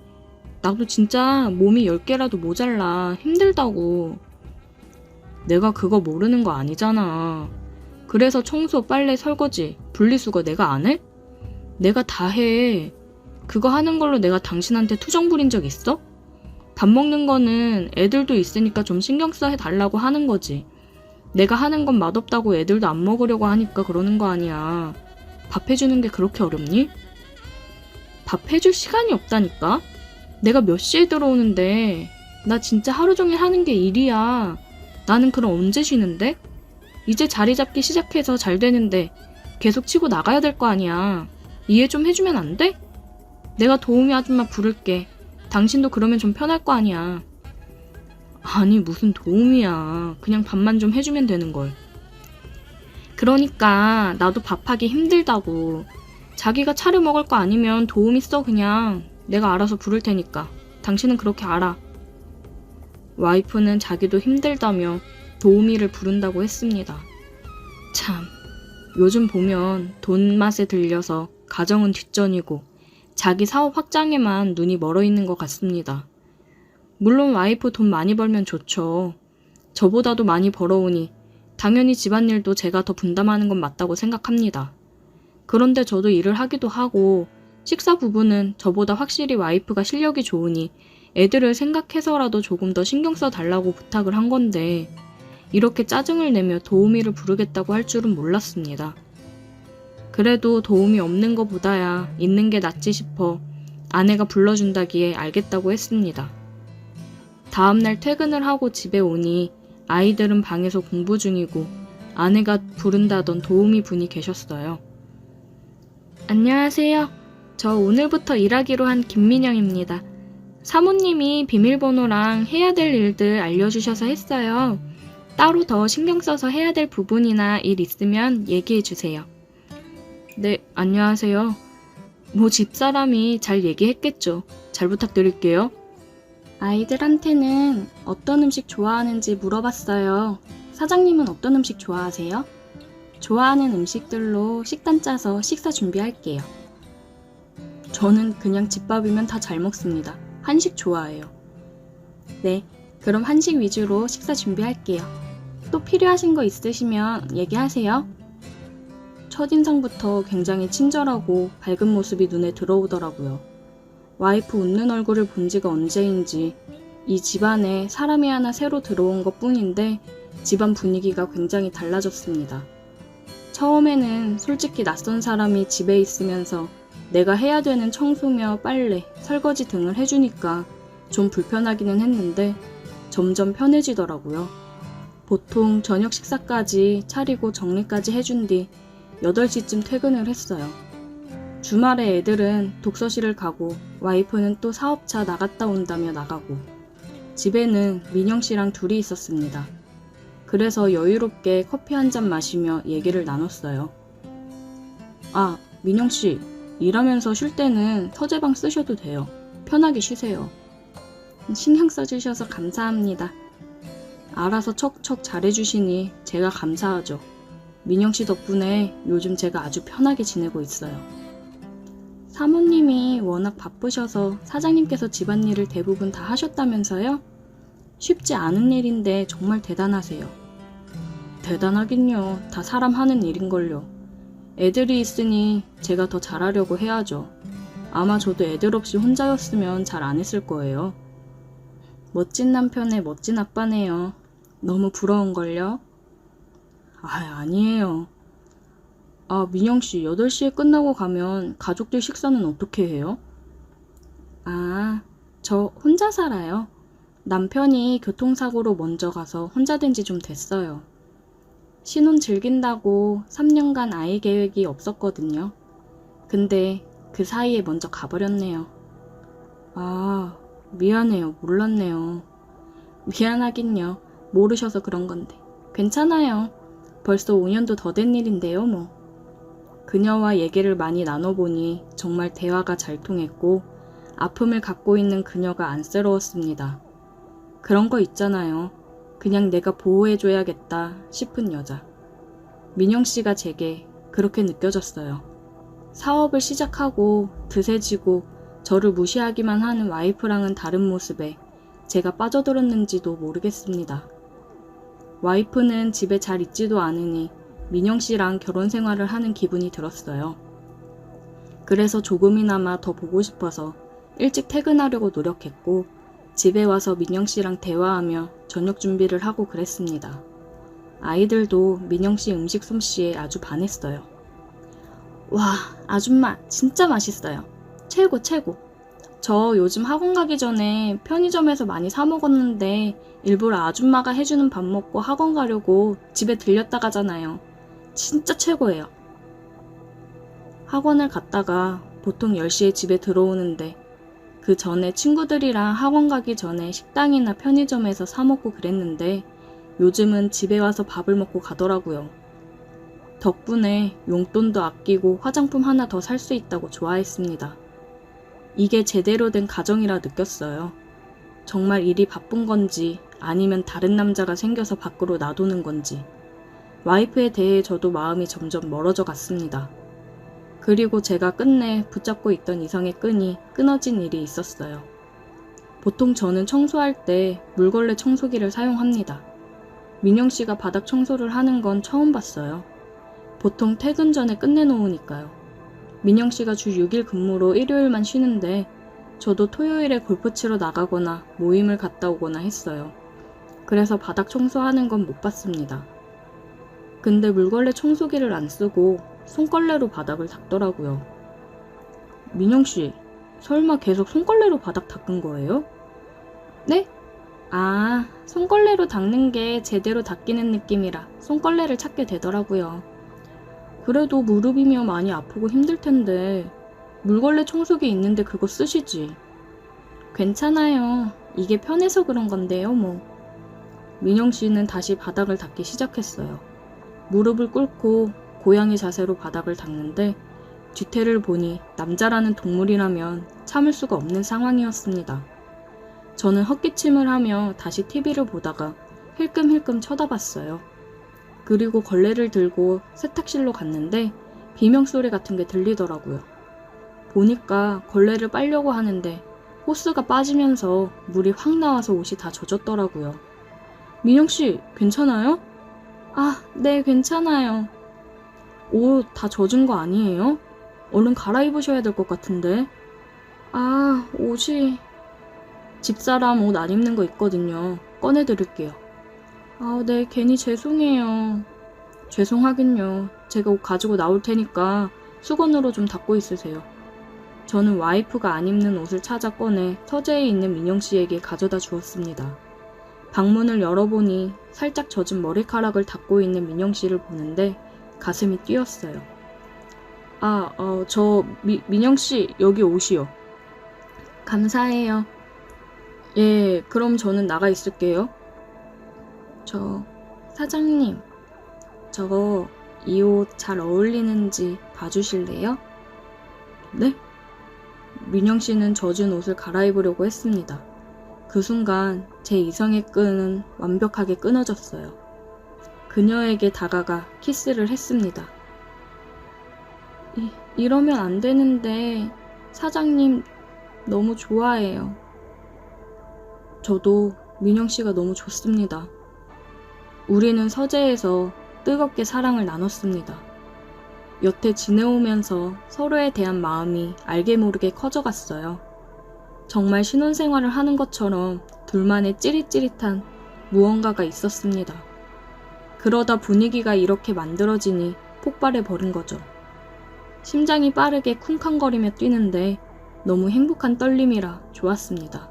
나도 진짜 몸이 10개라도 모자라. 힘들다고. 내가 그거 모르는 거 아니잖아. 그래서 청소, 빨래, 설거지, 분리수거 내가 안 해? 내가 다 해. 그거 하는 걸로 내가 당신한테 투정 부린 적 있어? 밥 먹는 거는 애들도 있으니까 좀 신경 써 해달라고 하는 거지. 내가 하는 건 맛없다고 애들도 안 먹으려고 하니까 그러는 거 아니야. 밥 해주는 게 그렇게 어렵니? 밥 해줄 시간이 없다니까? 내가 몇 시에 들어오는데 나 진짜 하루 종일 하는 게 일이야. 나는 그럼 언제 쉬는데? 이제 자리 잡기 시작해서 잘 되는데 계속 치고 나가야 될 거 아니야. 이해 좀 해주면 안 돼? 내가 도우미 아줌마 부를게. 당신도 그러면 좀 편할 거 아니야. 아니 무슨 도우미야. 그냥 밥만 좀 해주면 되는걸. 그러니까 나도 밥하기 힘들다고. 자기가 차려 먹을 거 아니면 도우미 써 그냥. 내가 알아서 부를 테니까. 당신은 그렇게 알아. 와이프는 자기도 힘들다며 도우미를 부른다고 했습니다. 참, 요즘 보면 돈 맛에 들려서 가정은 뒷전이고 자기 사업 확장에만 눈이 멀어 있는 것 같습니다. 물론 와이프 돈 많이 벌면 좋죠. 저보다도 많이 벌어오니 당연히 집안일도 제가 더 분담하는 건 맞다고 생각합니다. 그런데 저도 일을 하기도 하고 식사 부분은 저보다 확실히 와이프가 실력이 좋으니 애들을 생각해서라도 조금 더 신경 써달라고 부탁을 한 건데 이렇게 짜증을 내며 도우미를 부르겠다고 할 줄은 몰랐습니다. 그래도 도우미 없는 것보다야 있는 게 낫지 싶어 아내가 불러준다기에 알겠다고 했습니다. 다음날 퇴근을 하고 집에 오니 아이들은 방에서 공부 중이고 아내가 부른다던 도우미 분이 계셨어요. 안녕하세요. 저 오늘부터 일하기로 한 김민영입니다. 사모님이 비밀번호랑 해야 될 일들 알려주셔서 했어요. 따로 더 신경 써서 해야 될 부분이나 일 있으면 얘기해 주세요. 네, 안녕하세요. 뭐 집사람이 잘 얘기했겠죠. 잘 부탁드릴게요. 아이들한테는 어떤 음식 좋아하는지 물어봤어요. 사장님은 어떤 음식 좋아하세요? 좋아하는 음식들로 식단 짜서 식사 준비할게요. 저는 그냥 집밥이면 다 잘 먹습니다. 한식 좋아해요. 네, 그럼 한식 위주로 식사 준비할게요. 또 필요하신 거 있으시면 얘기하세요. 첫인상부터 굉장히 친절하고 밝은 모습이 눈에 들어오더라고요. 와이프 웃는 얼굴을 본 지가 언제인지 이 집안에 사람이 하나 새로 들어온 것 뿐인데 집안 분위기가 굉장히 달라졌습니다. 처음에는 솔직히 낯선 사람이 집에 있으면서 내가 해야 되는 청소며 빨래, 설거지 등을 해주니까 좀 불편하기는 했는데 점점 편해지더라고요. 보통 저녁 식사까지 차리고 정리까지 해준 뒤 8시쯤 퇴근을 했어요. 주말에 애들은 독서실을 가고 와이프는 또 사업차 나갔다 온다며 나가고 집에는 민영 씨랑 둘이 있었습니다. 그래서 여유롭게 커피 한 잔 마시며 얘기를 나눴어요. 아, 민영 씨, 일하면서 쉴 때는 서재방 쓰셔도 돼요. 편하게 쉬세요. 신경 써주셔서 감사합니다. 알아서 척척 잘해주시니 제가 감사하죠. 민영 씨 덕분에 요즘 제가 아주 편하게 지내고 있어요. 사모님이 워낙 바쁘셔서 사장님께서 집안일을 대부분 다 하셨다면서요? 쉽지 않은 일인데 정말 대단하세요. 대단하긴요. 다 사람 하는 일인걸요. 애들이 있으니 제가 더 잘하려고 해야죠. 아마 저도 애들 없이 혼자였으면 잘 안 했을 거예요. 멋진 남편의 멋진 아빠네요. 너무 부러운걸요? 아니에요. 아, 민영씨, 8시에 끝나고 가면 가족들 식사는 어떻게 해요? 아, 저 혼자 살아요. 남편이 교통사고로 먼저 가서 혼자 된 지 좀 됐어요. 신혼 즐긴다고 3년간 아이 계획이 없었거든요. 근데 그 사이에 먼저 가버렸네요. 아, 미안해요. 몰랐네요. 미안하긴요. 모르셔서 그런 건데. 괜찮아요. 벌써 5년도 더 된 일인데요, 뭐. 그녀와 얘기를 많이 나눠보니 정말 대화가 잘 통했고 아픔을 갖고 있는 그녀가 안쓰러웠습니다. 그런 거 있잖아요. 그냥 내가 보호해줘야겠다 싶은 여자. 민영 씨가 제게 그렇게 느껴졌어요. 사업을 시작하고 드세지고 저를 무시하기만 하는 와이프랑은 다른 모습에 제가 빠져들었는지도 모르겠습니다. 와이프는 집에 잘 있지도 않으니 민영 씨랑 결혼 생활을 하는 기분이 들었어요. 그래서 조금이나마 더 보고 싶어서 일찍 퇴근하려고 노력했고 집에 와서 민영 씨랑 대화하며 저녁 준비를 하고 그랬습니다. 아이들도 민영 씨 음식 솜씨에 아주 반했어요. 와, 아줌마 진짜 맛있어요. 최고 최고. 저 요즘 학원 가기 전에 편의점에서 많이 사 먹었는데 일부러 아줌마가 해주는 밥 먹고 학원 가려고 집에 들렸다 가잖아요. 진짜 최고예요. 학원을 갔다가 보통 10시에 집에 들어오는데 그 전에 친구들이랑 학원 가기 전에 식당이나 편의점에서 사 먹고 그랬는데 요즘은 집에 와서 밥을 먹고 가더라고요. 덕분에 용돈도 아끼고 화장품 하나 더 살 수 있다고 좋아했습니다. 이게 제대로 된 가정이라 느꼈어요. 정말 일이 바쁜 건지 아니면 다른 남자가 생겨서 밖으로 놔두는 건지 와이프에 대해 저도 마음이 점점 멀어져 갔습니다. 그리고 제가 끝내 붙잡고 있던 이성의 끈이 끊어진 일이 있었어요. 보통 저는 청소할 때 물걸레 청소기를 사용합니다. 민영 씨가 바닥 청소를 하는 건 처음 봤어요. 보통 퇴근 전에 끝내놓으니까요. 민영 씨가 주 6일 근무로 일요일만 쉬는데 저도 토요일에 골프 치러 나가거나 모임을 갔다 오거나 했어요. 그래서 바닥 청소하는 건 못 봤습니다. 근데 물걸레 청소기를 안 쓰고 손걸레로 바닥을 닦더라고요. 민영 씨, 설마 계속 손걸레로 바닥 닦은 거예요? 네? 아, 손걸레로 닦는 게 제대로 닦이는 느낌이라 손걸레를 찾게 되더라고요. 그래도 무릎이면 많이 아프고 힘들 텐데 물걸레 청소기 있는데 그거 쓰시지. 괜찮아요. 이게 편해서 그런 건데요, 뭐. 민영 씨는 다시 바닥을 닦기 시작했어요. 무릎을 꿇고 고양이 자세로 바닥을 닦는데 뒤태를 보니 남자라는 동물이라면 참을 수가 없는 상황이었습니다. 저는 헛기침을 하며 다시 TV를 보다가 힐끔힐끔 쳐다봤어요. 그리고 걸레를 들고 세탁실로 갔는데 비명소리 같은 게 들리더라고요. 보니까 걸레를 빨려고 하는데 호스가 빠지면서 물이 확 나와서 옷이 다 젖었더라고요. 민영씨, 괜찮아요? 아, 네, 괜찮아요. 옷 다 젖은 거 아니에요? 얼른 갈아입으셔야 될 것 같은데. 아, 옷이... 집사람 옷 안 입는 거 있거든요. 꺼내드릴게요. 아, 네, 괜히 죄송해요. 죄송하긴요. 제가 옷 가지고 나올 테니까 수건으로 좀 닦고 있으세요. 저는 와이프가 안 입는 옷을 찾아 꺼내 서재에 있는 민영 씨에게 가져다 주었습니다. 방문을 열어보니 살짝 젖은 머리카락을 닦고 있는 민영 씨를 보는데 가슴이 뛰었어요. 민영 씨, 여기 옷이요. 감사해요. 예, 그럼 저는 나가 있을게요. 사장님, 저거 이 옷 잘 어울리는지 봐주실래요? 네? 민영 씨는 젖은 옷을 갈아입으려고 했습니다. 그 순간 제 이성의 끈은 완벽하게 끊어졌어요. 그녀에게 다가가 키스를 했습니다. 이러면 안 되는데 사장님 너무 좋아해요. 저도 민영 씨가 너무 좋습니다. 우리는 서재에서 뜨겁게 사랑을 나눴습니다. 여태 지내오면서 서로에 대한 마음이 알게 모르게 커져갔어요. 정말 신혼생활을 하는 것처럼 둘만의 찌릿찌릿한 무언가가 있었습니다. 그러다 분위기가 이렇게 만들어지니 폭발해버린 거죠. 심장이 빠르게 쿵쾅거리며 뛰는데 너무 행복한 떨림이라 좋았습니다.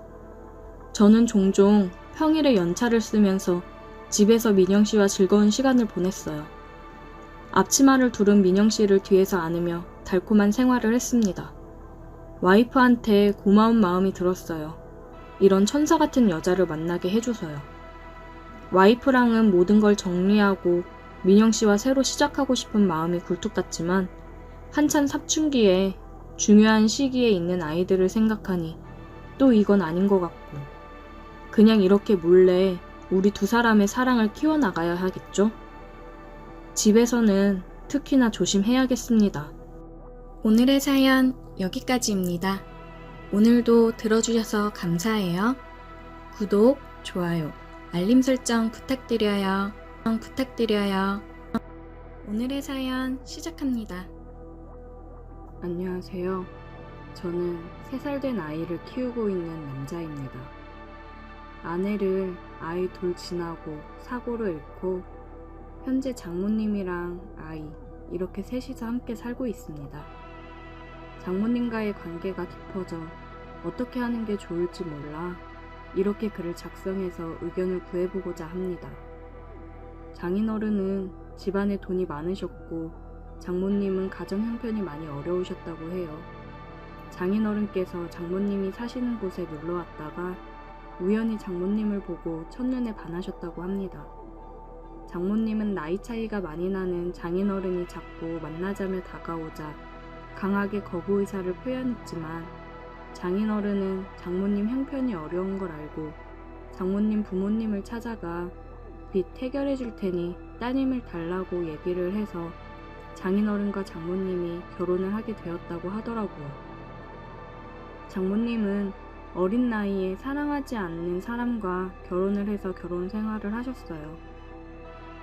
저는 종종 평일에 연차를 쓰면서 집에서 민영 씨와 즐거운 시간을 보냈어요. 앞치마를 두른 민영 씨를 뒤에서 안으며 달콤한 생활을 했습니다. 와이프한테 고마운 마음이 들었어요. 이런 천사 같은 여자를 만나게 해줘서요. 와이프랑은 모든 걸 정리하고 민영 씨와 새로 시작하고 싶은 마음이 굴뚝 같지만 한참 사춘기에 중요한 시기에 있는 아이들을 생각하니 또 이건 아닌 것 같고 그냥 이렇게 몰래 우리 두 사람의 사랑을 키워나가야 하겠죠? 집에서는 특히나 조심해야겠습니다. 오늘의 사연 여기까지입니다. 오늘도 들어주셔서 감사해요. 구독, 좋아요, 알림 설정 부탁드려요. 오늘의 사연 시작합니다. 안녕하세요. 저는 3살 된 아이를 키우고 있는 남자입니다. 아내를 아이 둘 지나고 사고로 잃고 현재 장모님이랑 아이 이렇게 셋이서 함께 살고 있습니다. 장모님과의 관계가 깊어져 어떻게 하는 게 좋을지 몰라 이렇게 글을 작성해서 의견을 구해보고자 합니다. 장인어른은 집안에 돈이 많으셨고 장모님은 가정 형편이 많이 어려우셨다고 해요. 장인어른께서 장모님이 사시는 곳에 놀러 왔다가 우연히 장모님을 보고 첫눈에 반하셨다고 합니다. 장모님은 나이 차이가 많이 나는 장인어른이 자꾸 만나자며 다가오자 강하게 거부 의사를 표현했지만 장인어른은 장모님 형편이 어려운 걸 알고 장모님 부모님을 찾아가 빚 해결해 줄 테니 따님을 달라고 얘기를 해서 장인어른과 장모님이 결혼을 하게 되었다고 하더라고요. 장모님은 어린 나이에 사랑하지 않는 사람과 결혼을 해서 결혼 생활을 하셨어요.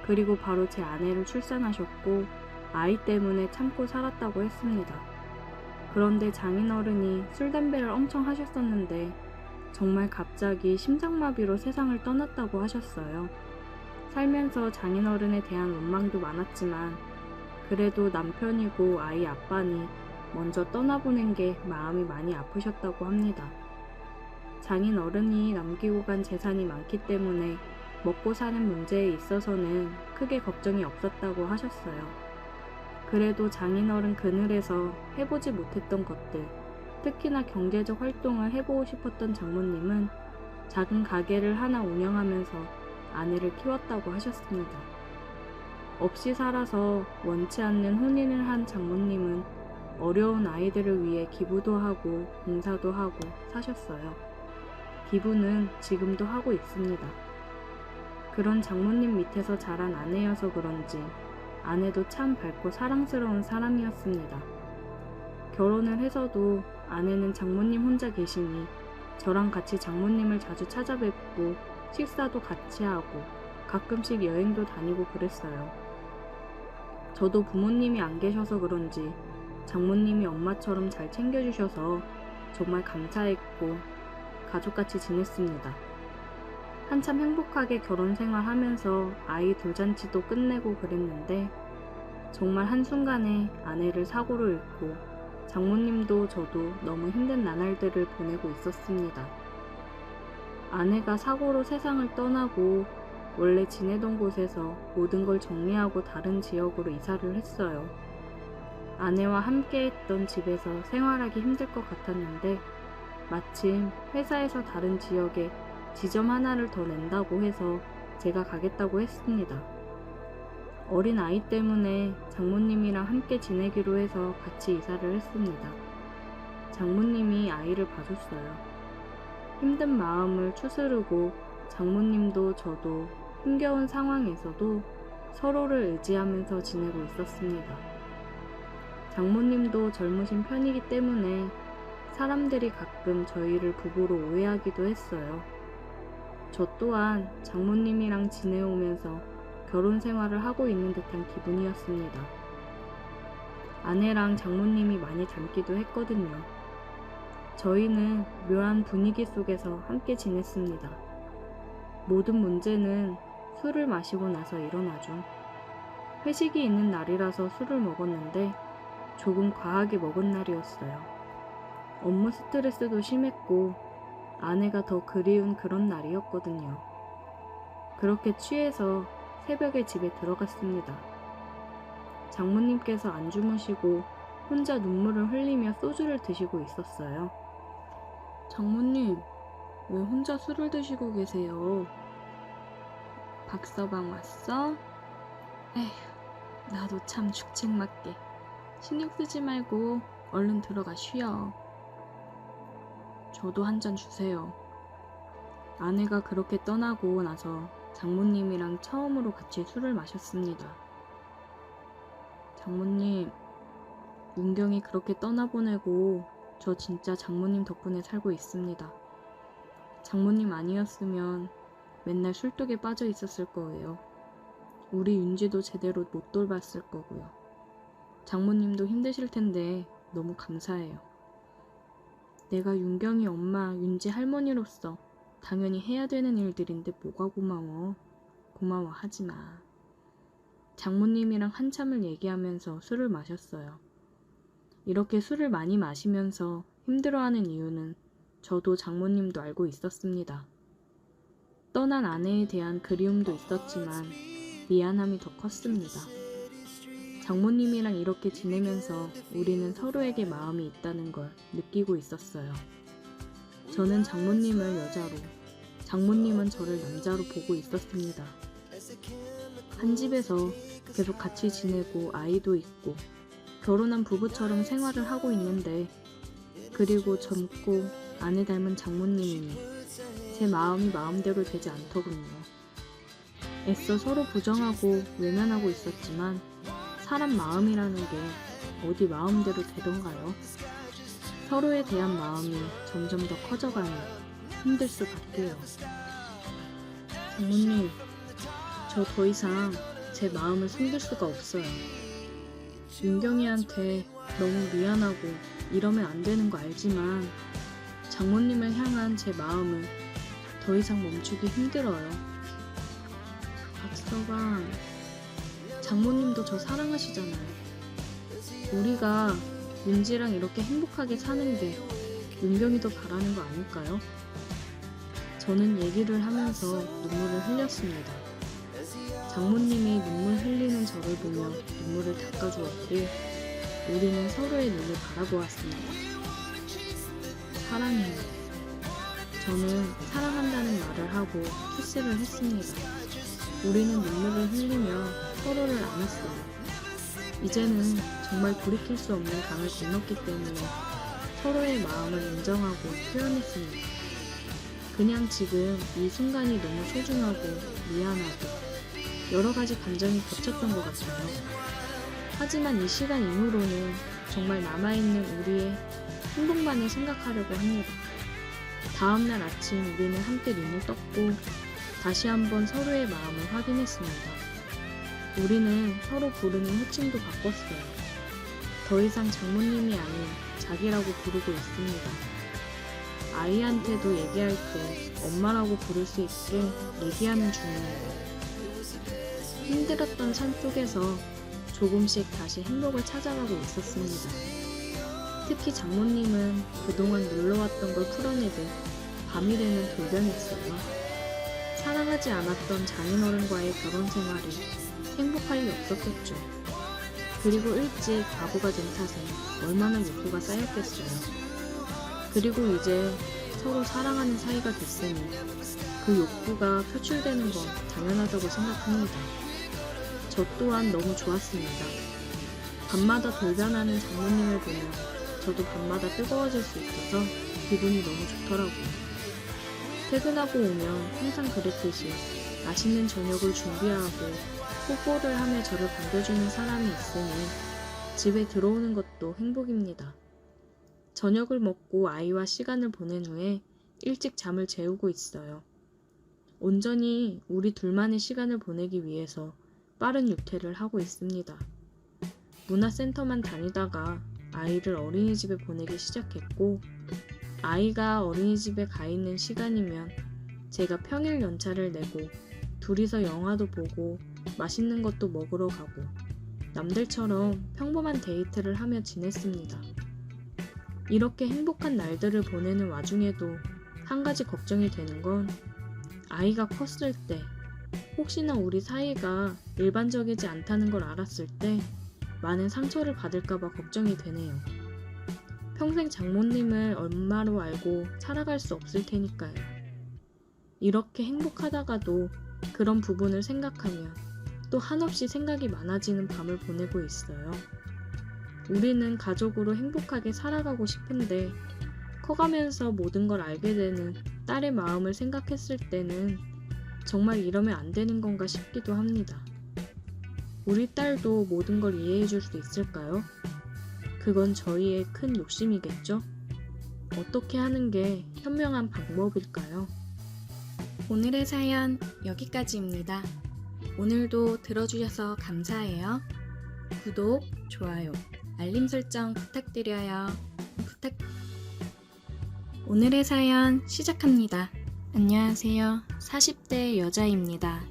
그리고 바로 제 아내를 출산하셨고 아이 때문에 참고 살았다고 했습니다. 그런데 장인어른이 술, 담배를 엄청 하셨었는데 정말 갑자기 심장마비로 세상을 떠났다고 하셨어요. 살면서 장인어른에 대한 원망도 많았지만 그래도 남편이고 아이 아빠니 먼저 떠나보낸 게 마음이 많이 아프셨다고 합니다. 장인어른이 남기고 간 재산이 많기 때문에 먹고 사는 문제에 있어서는 크게 걱정이 없었다고 하셨어요. 그래도 장인어른 그늘에서 해보지 못했던 것들, 특히나 경제적 활동을 해보고 싶었던 장모님은 작은 가게를 하나 운영하면서 아내를 키웠다고 하셨습니다. 없이 살아서 원치 않는 혼인을 한 장모님은 어려운 아이들을 위해 기부도 하고 봉사도 하고 사셨어요. 기부는 지금도 하고 있습니다. 그런 장모님 밑에서 자란 아내여서 그런지 아내도 참 밝고 사랑스러운 사람이었습니다. 결혼을 해서도 아내는 장모님 혼자 계시니 저랑 같이 장모님을 자주 찾아뵙고 식사도 같이 하고 가끔씩 여행도 다니고 그랬어요. 저도 부모님이 안 계셔서 그런지 장모님이 엄마처럼 잘 챙겨주셔서 정말 감사했고 가족같이 지냈습니다. 한참 행복하게 결혼 생활하면서 아이 돌잔치도 끝내고 그랬는데 정말 한순간에 아내를 사고로 잃고 장모님도 저도 너무 힘든 나날들을 보내고 있었습니다. 아내가 사고로 세상을 떠나고 원래 지내던 곳에서 모든 걸 정리하고 다른 지역으로 이사를 했어요. 아내와 함께 했던 집에서 생활하기 힘들 것 같았는데 마침 회사에서 다른 지역에 지점 하나를 더 낸다고 해서 제가 가겠다고 했습니다. 어린 아이 때문에 장모님이랑 함께 지내기로 해서 같이 이사를 했습니다. 장모님이 아이를 봐줬어요. 힘든 마음을 추스르고 장모님도 저도 힘겨운 상황에서도 서로를 의지하면서 지내고 있었습니다. 장모님도 젊으신 편이기 때문에 사람들이 가끔 저희를 부부로 오해하기도 했어요. 저 또한 장모님이랑 지내오면서 결혼 생활을 하고 있는 듯한 기분이었습니다. 아내랑 장모님이 많이 닮기도 했거든요. 저희는 묘한 분위기 속에서 함께 지냈습니다. 모든 문제는 술을 마시고 나서 일어나죠. 회식이 있는 날이라서 술을 먹었는데 조금 과하게 먹은 날이었어요. 업무 스트레스도 심했고 아내가 더 그리운 그런 날이었거든요. 그렇게 취해서 새벽에 집에 들어갔습니다. 장모님께서 안 주무시고 혼자 눈물을 흘리며 소주를 드시고 있었어요. 장모님, 왜 혼자 술을 드시고 계세요? 박서방 왔어? 에휴, 나도 참 죽책맞게. 신경 쓰지 말고 얼른 들어가 쉬어. 저도 한 잔 주세요. 아내가 그렇게 떠나고 나서 장모님이랑 처음으로 같이 술을 마셨습니다. 장모님, 윤경이 그렇게 떠나보내고 저 진짜 장모님 덕분에 살고 있습니다. 장모님 아니었으면 맨날 술독에 빠져 있었을 거예요. 우리 윤지도 제대로 못 돌봤을 거고요. 장모님도 힘드실 텐데 너무 감사해요. 내가 윤경이 엄마, 윤지 할머니로서 당연히 해야 되는 일들인데 뭐가 고마워. 고마워하지 마. 장모님이랑 한참을 얘기하면서 술을 마셨어요. 이렇게 술을 많이 마시면서 힘들어하는 이유는 저도 장모님도 알고 있었습니다. 떠난 아내에 대한 그리움도 있었지만 미안함이 더 컸습니다. 장모님이랑 이렇게 지내면서 우리는 서로에게 마음이 있다는 걸 느끼고 있었어요. 저는 장모님을 여자로, 장모님은 저를 남자로 보고 있었습니다. 한 집에서 계속 같이 지내고 아이도 있고 결혼한 부부처럼 생활을 하고 있는데 그리고 젊고 아내 닮은 장모님이니 제 마음이 마음대로 되지 않더군요. 애써 서로 부정하고 외면하고 있었지만 사람 마음이라는 게 어디 마음대로 되던가요? 서로에 대한 마음이 점점 더 커져가니 힘들 수밖에요. 장모님, 저 더 이상 제 마음을 숨길 수가 없어요. 윤경이한테 너무 미안하고 이러면 안 되는 거 알지만 장모님을 향한 제 마음을 더 이상 멈추기 힘들어요. 박서방, 장모님도 저 사랑하시잖아요. 우리가 윤지랑 이렇게 행복하게 사는 게 윤경이도 바라는 거 아닐까요? 저는 얘기를 하면서 눈물을 흘렸습니다. 장모님이 눈물 흘리는 저를 보며 눈물을 닦아주었고 우리는 서로의 눈을 바라보았습니다. 사랑해요. 저는 사랑한다는 말을 하고 키스를 했습니다. 우리는 눈물을 흘리며 서로를 안았어요. 이제는 정말 돌이킬 수 없는 강을 건넜기 때문에 서로의 마음을 인정하고 표현했습니다. 그냥 지금 이 순간이 너무 소중하고 미안하고 여러 가지 감정이 겹쳤던 것 같아요. 하지만 이 시간 이후로는 정말 남아있는 우리의 행복만을 생각하려고 합니다. 다음날 아침 우리는 함께 눈을 떴고 다시 한번 서로의 마음을 확인했습니다. 우리는 서로 부르는 호칭도 바꿨어요. 더 이상 장모님이 아닌 자기라고 부르고 있습니다. 아이한테도 얘기할 때 엄마라고 부를 수 있게 얘기하는 중이에요. 힘들었던 삶 속에서 조금씩 다시 행복을 찾아가고 있었습니다. 특히 장모님은 그동안 눌러왔던 걸 풀어내듯 밤이 되면 돌변했어요. 사랑하지 않았던 장인어른과의 결혼 생활이 행복할 리 없었겠죠. 그리고 일찍 바보가 된 탓에 얼마나 욕구가 쌓였겠어요. 그리고 이제 서로 사랑하는 사이가 됐으니 그 욕구가 표출되는 건 당연하다고 생각합니다. 저 또한 너무 좋았습니다. 밤마다 돌변하는 장모님을 보며 저도 밤마다 뜨거워질 수 있어서 기분이 너무 좋더라고요. 퇴근하고 오면 항상 그랬듯이 맛있는 저녁을 준비하고 뽀뽀를 하며 저를 반겨주는 사람이 있으니 집에 들어오는 것도 행복입니다. 저녁을 먹고 아이와 시간을 보낸 후에 일찍 잠을 재우고 있어요. 온전히 우리 둘만의 시간을 보내기 위해서 빠른 유퇴를 하고 있습니다. 문화센터만 다니다가 아이를 어린이집에 보내기 시작했고 아이가 어린이집에 가 있는 시간이면 제가 평일 연차를 내고 둘이서 영화도 보고 맛있는 것도 먹으러 가고 남들처럼 평범한 데이트를 하며 지냈습니다. 이렇게 행복한 날들을 보내는 와중에도 한 가지 걱정이 되는 건 아이가 컸을 때 혹시나 우리 사이가 일반적이지 않다는 걸 알았을 때 많은 상처를 받을까봐 걱정이 되네요. 평생 장모님을 엄마로 알고 살아갈 수 없을 테니까요. 이렇게 행복하다가도 그런 부분을 생각하면 또 한없이 생각이 많아지는 밤을 보내고 있어요. 우리는 가족으로 행복하게 살아가고 싶은데 커가면서 모든 걸 알게 되는 딸의 마음을 생각했을 때는 정말 이러면 안 되는 건가 싶기도 합니다. 우리 딸도 모든 걸 이해해 줄 수 있을까요? 그건 저희의 큰 욕심이겠죠? 어떻게 하는 게 현명한 방법일까요? 오늘의 사연 여기까지입니다. 오늘도 들어주셔서 감사해요. 구독, 좋아요, 알림 설정 부탁드려요. 오늘의 사연 시작합니다. 안녕하세요. 40대 여자입니다.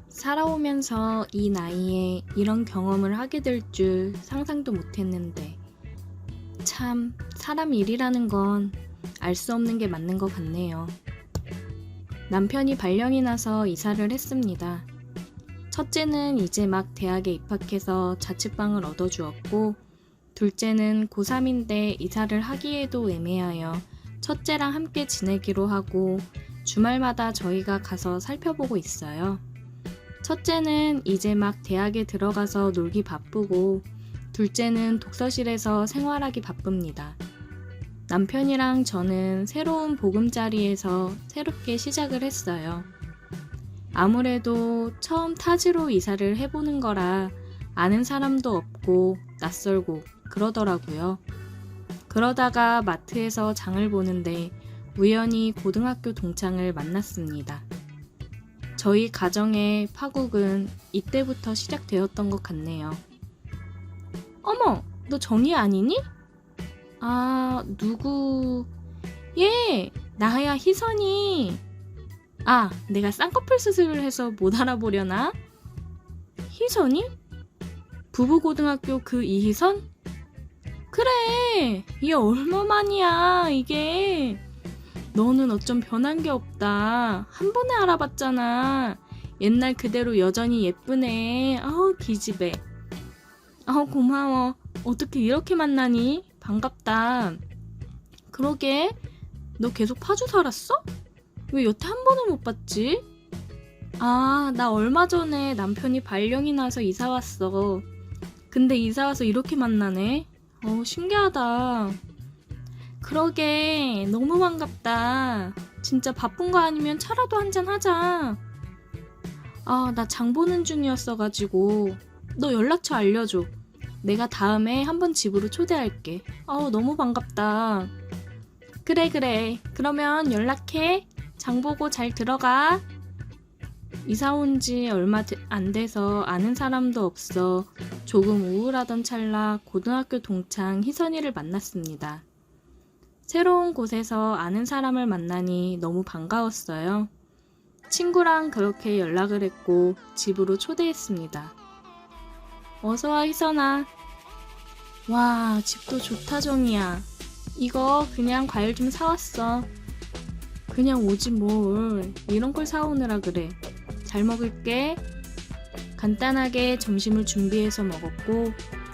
살아오면서 이 나이에 이런 경험을 하게 될 줄 상상도 못했는데 참 사람 일이라는 건 알 수 없는 게 맞는 것 같네요. 남편이 발령이 나서 이사를 했습니다. 첫째는 이제 막 대학에 입학해서 자취방을 얻어주었고 둘째는 고3인데 이사를 하기에도 애매하여 첫째랑 함께 지내기로 하고 주말마다 저희가 가서 살펴보고 있어요. 첫째는 이제 막 대학에 들어가서 놀기 바쁘고 둘째는 독서실에서 생활하기 바쁩니다. 남편이랑 저는 새로운 보금자리에서 새롭게 시작을 했어요. 아무래도 처음 타지로 이사를 해보는 거라 아는 사람도 없고 낯설고 그러더라고요. 그러다가 마트에서 장을 보는데 우연히 고등학교 동창을 만났습니다. 저희 가정의 파국은 이때부터 시작되었던 것 같네요. 어머, 너 정희 아니니? 아, 누구? 예, 나야 희선이. 아, 내가 쌍꺼풀 수술을 해서 못 알아보려나? 희선이? 부부고등학교 그 이희선? 그래, 얘 얼마만이야 이게. 너는 어쩜 변한 게 없다. 한 번에 알아봤잖아. 옛날 그대로 여전히 예쁘네. 아우, 기집애. 아우, 고마워. 어떻게 이렇게 만나니? 반갑다. 그러게, 너 계속 파주 살았어? 왜 여태 한 번을 못 봤지? 아, 나 얼마 전에 남편이 발령이 나서 이사 왔어. 근데 이사 와서 이렇게 만나네. 신기하다. 그러게, 너무 반갑다. 진짜 바쁜 거 아니면 차라도 한잔 하자. 아, 나 장 보는 중이었어가지고. 너 연락처 알려줘. 내가 다음에 한번 집으로 초대할게. 너무 반갑다. 그래. 그러면 연락해. 장 보고 잘 들어가. 이사 온 지 얼마 안 돼서 아는 사람도 없어 조금 우울하던 찰나 고등학교 동창 희선이를 만났습니다. 새로운 곳에서 아는 사람을 만나니 너무 반가웠어요. 친구랑 그렇게 연락을 했고 집으로 초대했습니다. 어서와, 희선아. 와, 집도 좋다, 정이야. 이거 그냥 과일 좀 사왔어. 그냥 오지 뭘. 이런 걸 사오느라 그래. 잘 먹을게. 간단하게 점심을 준비해서 먹었고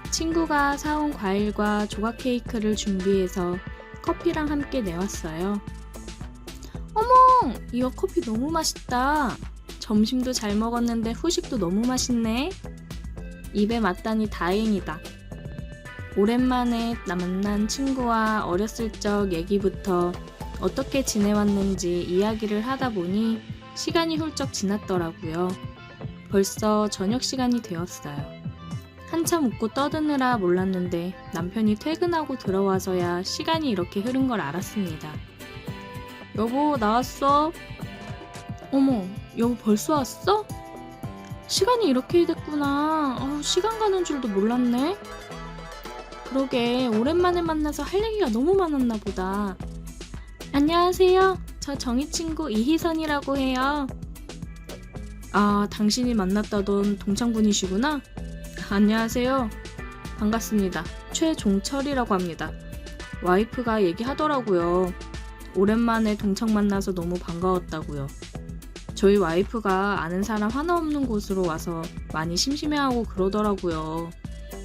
친구가 사온 과일과 조각 케이크를 준비해서 커피랑 함께 내왔어요. 어머! 이거 커피 너무 맛있다. 점심도 잘 먹었는데 후식도 너무 맛있네. 입에 맞다니 다행이다. 오랜만에 만난 친구와 어렸을 적 얘기부터 어떻게 지내왔는지 이야기를 하다 보니 시간이 훌쩍 지났더라고요. 벌써 저녁 시간이 되었어요. 한참 웃고 떠드느라 몰랐는데 남편이 퇴근하고 들어와서야 시간이 이렇게 흐른 걸 알았습니다. 여보, 나왔어. 어머, 여보 벌써 왔어? 시간이 이렇게 됐구나. 시간 가는 줄도 몰랐네. 그러게, 오랜만에 만나서 할 얘기가 너무 많았나 보다. 안녕하세요. 저 정희 친구 이희선이라고 해요. 아, 당신이 만났다던 동창분이시구나. 안녕하세요. 반갑습니다. 최종철이라고 합니다. 와이프가 얘기하더라고요. 오랜만에 동창 만나서 너무 반가웠다고요. 저희 와이프가 아는 사람 하나 없는 곳으로 와서 많이 심심해하고 그러더라고요.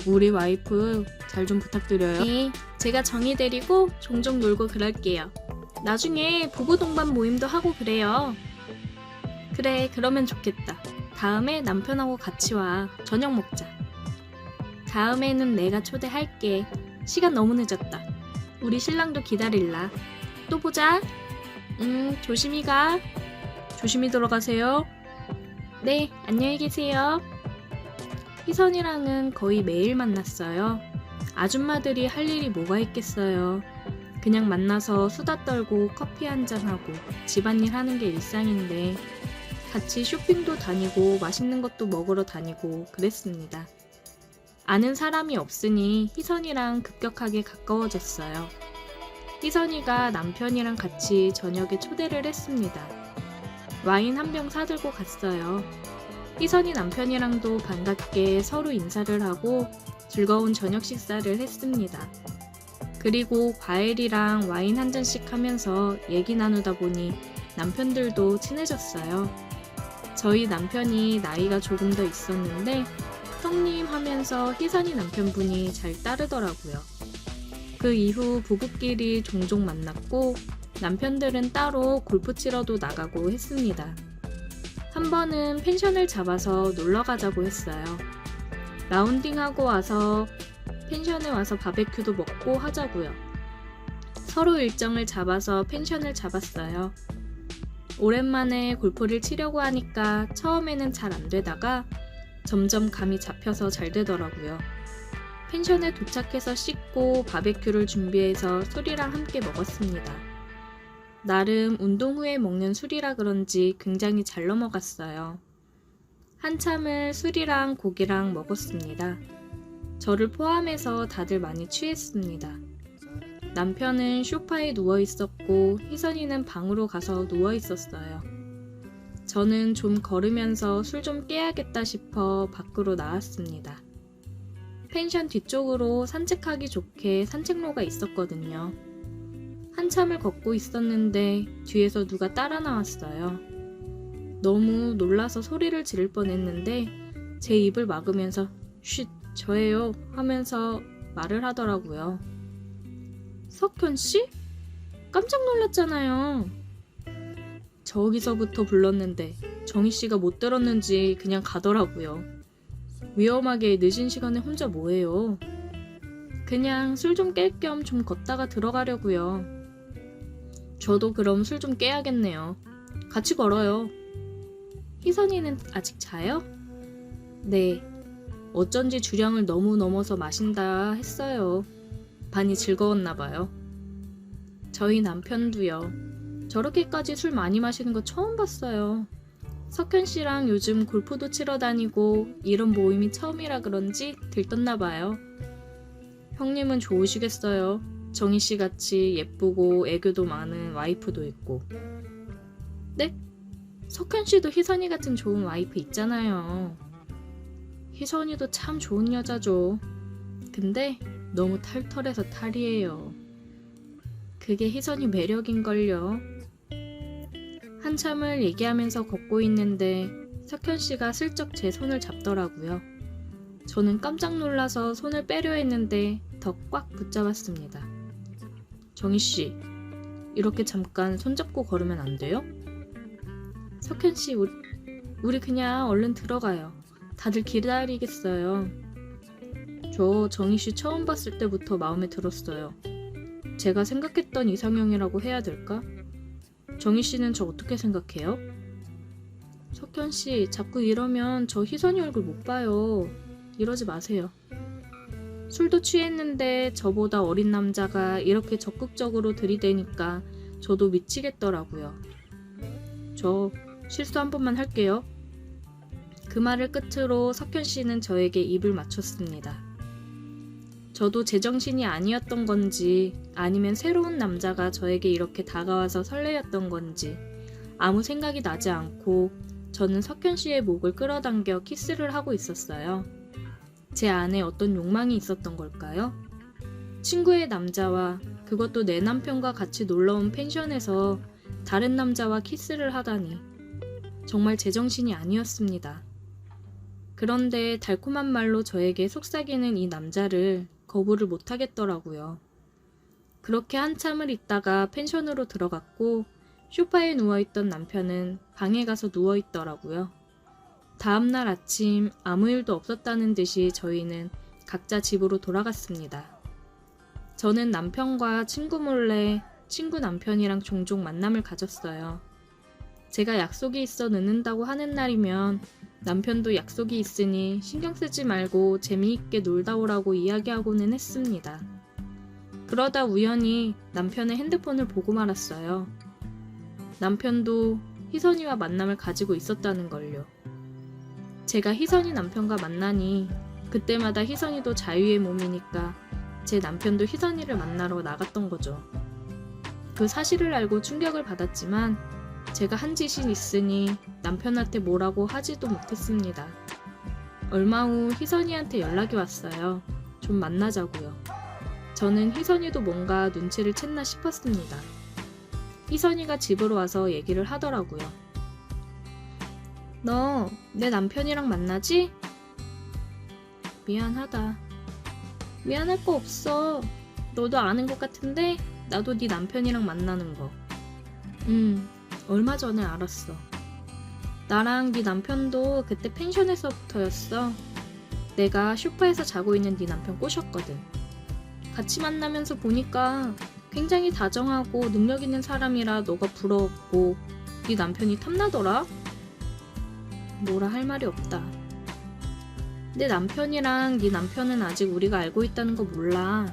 우리 와이프 잘 좀 부탁드려요. 네, 제가 정희 데리고 종종 놀고 그럴게요. 나중에 부부 동반 모임도 하고 그래요. 그래, 그러면 좋겠다. 다음에 남편하고 같이 와. 저녁 먹자. 다음에는 내가 초대할게. 시간 너무 늦었다. 우리 신랑도 기다릴라. 또 보자. 조심히 가. 조심히 들어가세요. 네, 안녕히 계세요. 희선이랑은 거의 매일 만났어요. 아줌마들이 할 일이 뭐가 있겠어요. 그냥 만나서 수다 떨고 커피 한잔하고 집안일 하는 게 일상인데 같이 쇼핑도 다니고 맛있는 것도 먹으러 다니고 그랬습니다. 아는 사람이 없으니 희선이랑 급격하게 가까워졌어요. 희선이가 남편이랑 같이 저녁에 초대를 했습니다. 와인 한 병 사들고 갔어요. 희선이 남편이랑도 반갑게 서로 인사를 하고 즐거운 저녁 식사를 했습니다. 그리고 과일이랑 와인 한 잔씩 하면서 얘기 나누다 보니 남편들도 친해졌어요. 저희 남편이 나이가 조금 더 있었는데 형님 하면서 희선이 남편분이 잘 따르더라고요. 그 이후 부부끼리 종종 만났고 남편들은 따로 골프 치러도 나가고 했습니다. 한 번은 펜션을 잡아서 놀러 가자고 했어요. 라운딩하고 와서 펜션에 와서 바베큐도 먹고 하자고요. 서로 일정을 잡아서 펜션을 잡았어요. 오랜만에 골프를 치려고 하니까 처음에는 잘 안 되다가 점점 감이 잡혀서 잘 되더라고요. 펜션에 도착해서 씻고 바베큐를 준비해서 술이랑 함께 먹었습니다. 나름 운동 후에 먹는 술이라 그런지 굉장히 잘 넘어갔어요. 한참을 술이랑 고기랑 먹었습니다. 저를 포함해서 다들 많이 취했습니다. 남편은 소파에 누워 있었고 희선이는 방으로 가서 누워 있었어요. 저는 좀 걸으면서 술 좀 깨야겠다 싶어 밖으로 나왔습니다. 펜션 뒤쪽으로 산책하기 좋게 산책로가 있었거든요. 한참을 걷고 있었는데 뒤에서 누가 따라 나왔어요. 너무 놀라서 소리를 지를 뻔했는데 제 입을 막으면서 쉿, 저예요 하면서 말을 하더라고요. 석현 씨? 깜짝 놀랐잖아요. 저기서부터 불렀는데 정희 씨가 못 들었는지 그냥 가더라고요. 위험하게 늦은 시간에 혼자 뭐해요? 그냥 술 좀 깰 겸 좀 걷다가 들어가려고요. 저도 그럼 술 좀 깨야겠네요. 같이 걸어요. 희선이는 아직 자요? 네. 어쩐지 주량을 너무 넘어서 마신다 했어요. 반이 즐거웠나 봐요. 저희 남편도요. 저렇게까지 술 많이 마시는 거 처음 봤어요. 석현 씨랑 요즘 골프도 치러 다니고 이런 모임이 처음이라 그런지 들떴나 봐요. 형님은 좋으시겠어요. 정희 씨 같이 예쁘고 애교도 많은 와이프도 있고. 네? 석현 씨도 희선이 같은 좋은 와이프 있잖아요. 희선이도 참 좋은 여자죠. 근데 너무 털털해서 탈이에요. 그게 희선이 매력인걸요. 한참을 얘기하면서 걷고 있는데 석현 씨가 슬쩍 제 손을 잡더라고요. 저는 깜짝 놀라서 손을 빼려 했는데 더 꽉 붙잡았습니다. 정희 씨, 이렇게 잠깐 손잡고 걸으면 안 돼요? 석현 씨, 우리 그냥 얼른 들어가요. 다들 기다리겠어요. 저 정희 씨 처음 봤을 때부터 마음에 들었어요. 제가 생각했던 이상형이라고 해야 될까? 정희 씨는 저 어떻게 생각해요? 석현 씨, 자꾸 이러면 저 희선이 얼굴 못 봐요. 이러지 마세요. 술도 취했는데 저보다 어린 남자가 이렇게 적극적으로 들이대니까 저도 미치겠더라고요. 저 실수 한 번만 할게요. 그 말을 끝으로 석현 씨는 저에게 입을 맞췄습니다. 저도 제정신이 아니었던 건지 아니면 새로운 남자가 저에게 이렇게 다가와서 설레였던 건지 아무 생각이 나지 않고 저는 석현 씨의 목을 끌어당겨 키스를 하고 있었어요. 제 안에 어떤 욕망이 있었던 걸까요? 친구의 남자와 그것도 내 남편과 같이 놀러온 펜션에서 다른 남자와 키스를 하다니 정말 제정신이 아니었습니다. 그런데 달콤한 말로 저에게 속삭이는 이 남자를 거부를 못하겠더라고요. 그렇게 한참을 있다가 펜션으로 들어갔고 소파에 누워있던 남편은 방에 가서 누워있더라고요. 다음날 아침 아무 일도 없었다는 듯이 저희는 각자 집으로 돌아갔습니다. 저는 남편과 친구 몰래 친구 남편이랑 종종 만남을 가졌어요. 제가 약속이 있어 늦는다고 하는 날이면 남편도 약속이 있으니 신경 쓰지 말고 재미있게 놀다 오라고 이야기하고는 했습니다. 그러다 우연히 남편의 핸드폰을 보고 말았어요. 남편도 희선이와 만남을 가지고 있었다는 걸요. 제가 희선이 남편과 만나니 그때마다 희선이도 자유의 몸이니까 제 남편도 희선이를 만나러 나갔던 거죠. 그 사실을 알고 충격을 받았지만 제가 한 짓이 있으니 남편한테 뭐라고 하지도 못했습니다. 얼마 후 희선이한테 연락이 왔어요. 좀 만나자고요. 저는 희선이도 뭔가 눈치를 챘나 싶었습니다. 희선이가 집으로 와서 얘기를 하더라고요. 너 내 남편이랑 만나지? 미안하다. 미안할 거 없어. 너도 아는 것 같은데 나도 네 남편이랑 만나는 거. 얼마 전에 알았어. 나랑 네 남편도 그때 펜션에서부터였어. 내가 소파에서 자고 있는 네 남편 꼬셨거든. 같이 만나면서 보니까 굉장히 다정하고 능력 있는 사람이라 너가 부러웠고 네 남편이 탐나더라? 뭐라 할 말이 없다. 내 남편이랑 네 남편은 아직 우리가 알고 있다는 거 몰라.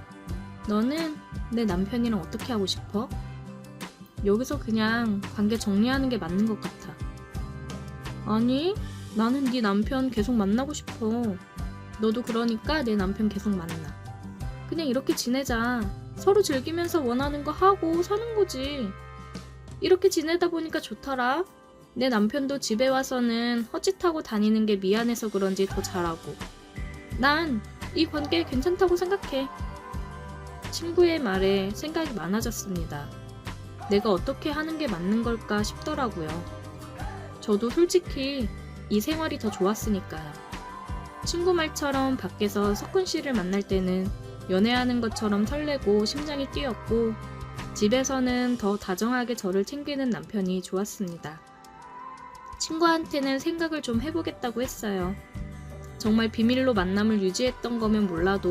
너는 내 남편이랑 어떻게 하고 싶어? 여기서 그냥 관계 정리하는 게 맞는 것 같아. 아니, 나는 네 남편 계속 만나고 싶어. 너도 그러니까 내 남편 계속 만나. 그냥 이렇게 지내자. 서로 즐기면서 원하는 거 하고 사는 거지. 이렇게 지내다 보니까 좋더라. 내 남편도 집에 와서는 헛짓하고 다니는 게 미안해서 그런지 더 잘하고. 난 이 관계 괜찮다고 생각해. 친구의 말에 생각이 많아졌습니다. 내가 어떻게 하는 게 맞는 걸까 싶더라고요. 저도 솔직히 이 생활이 더 좋았으니까요. 친구 말처럼 밖에서 석훈 씨를 만날 때는 연애하는 것처럼 설레고 심장이 뛰었고, 집에서는 더 다정하게 저를 챙기는 남편이 좋았습니다. 친구한테는 생각을 좀 해보겠다고 했어요. 정말 비밀로 만남을 유지했던 거면 몰라도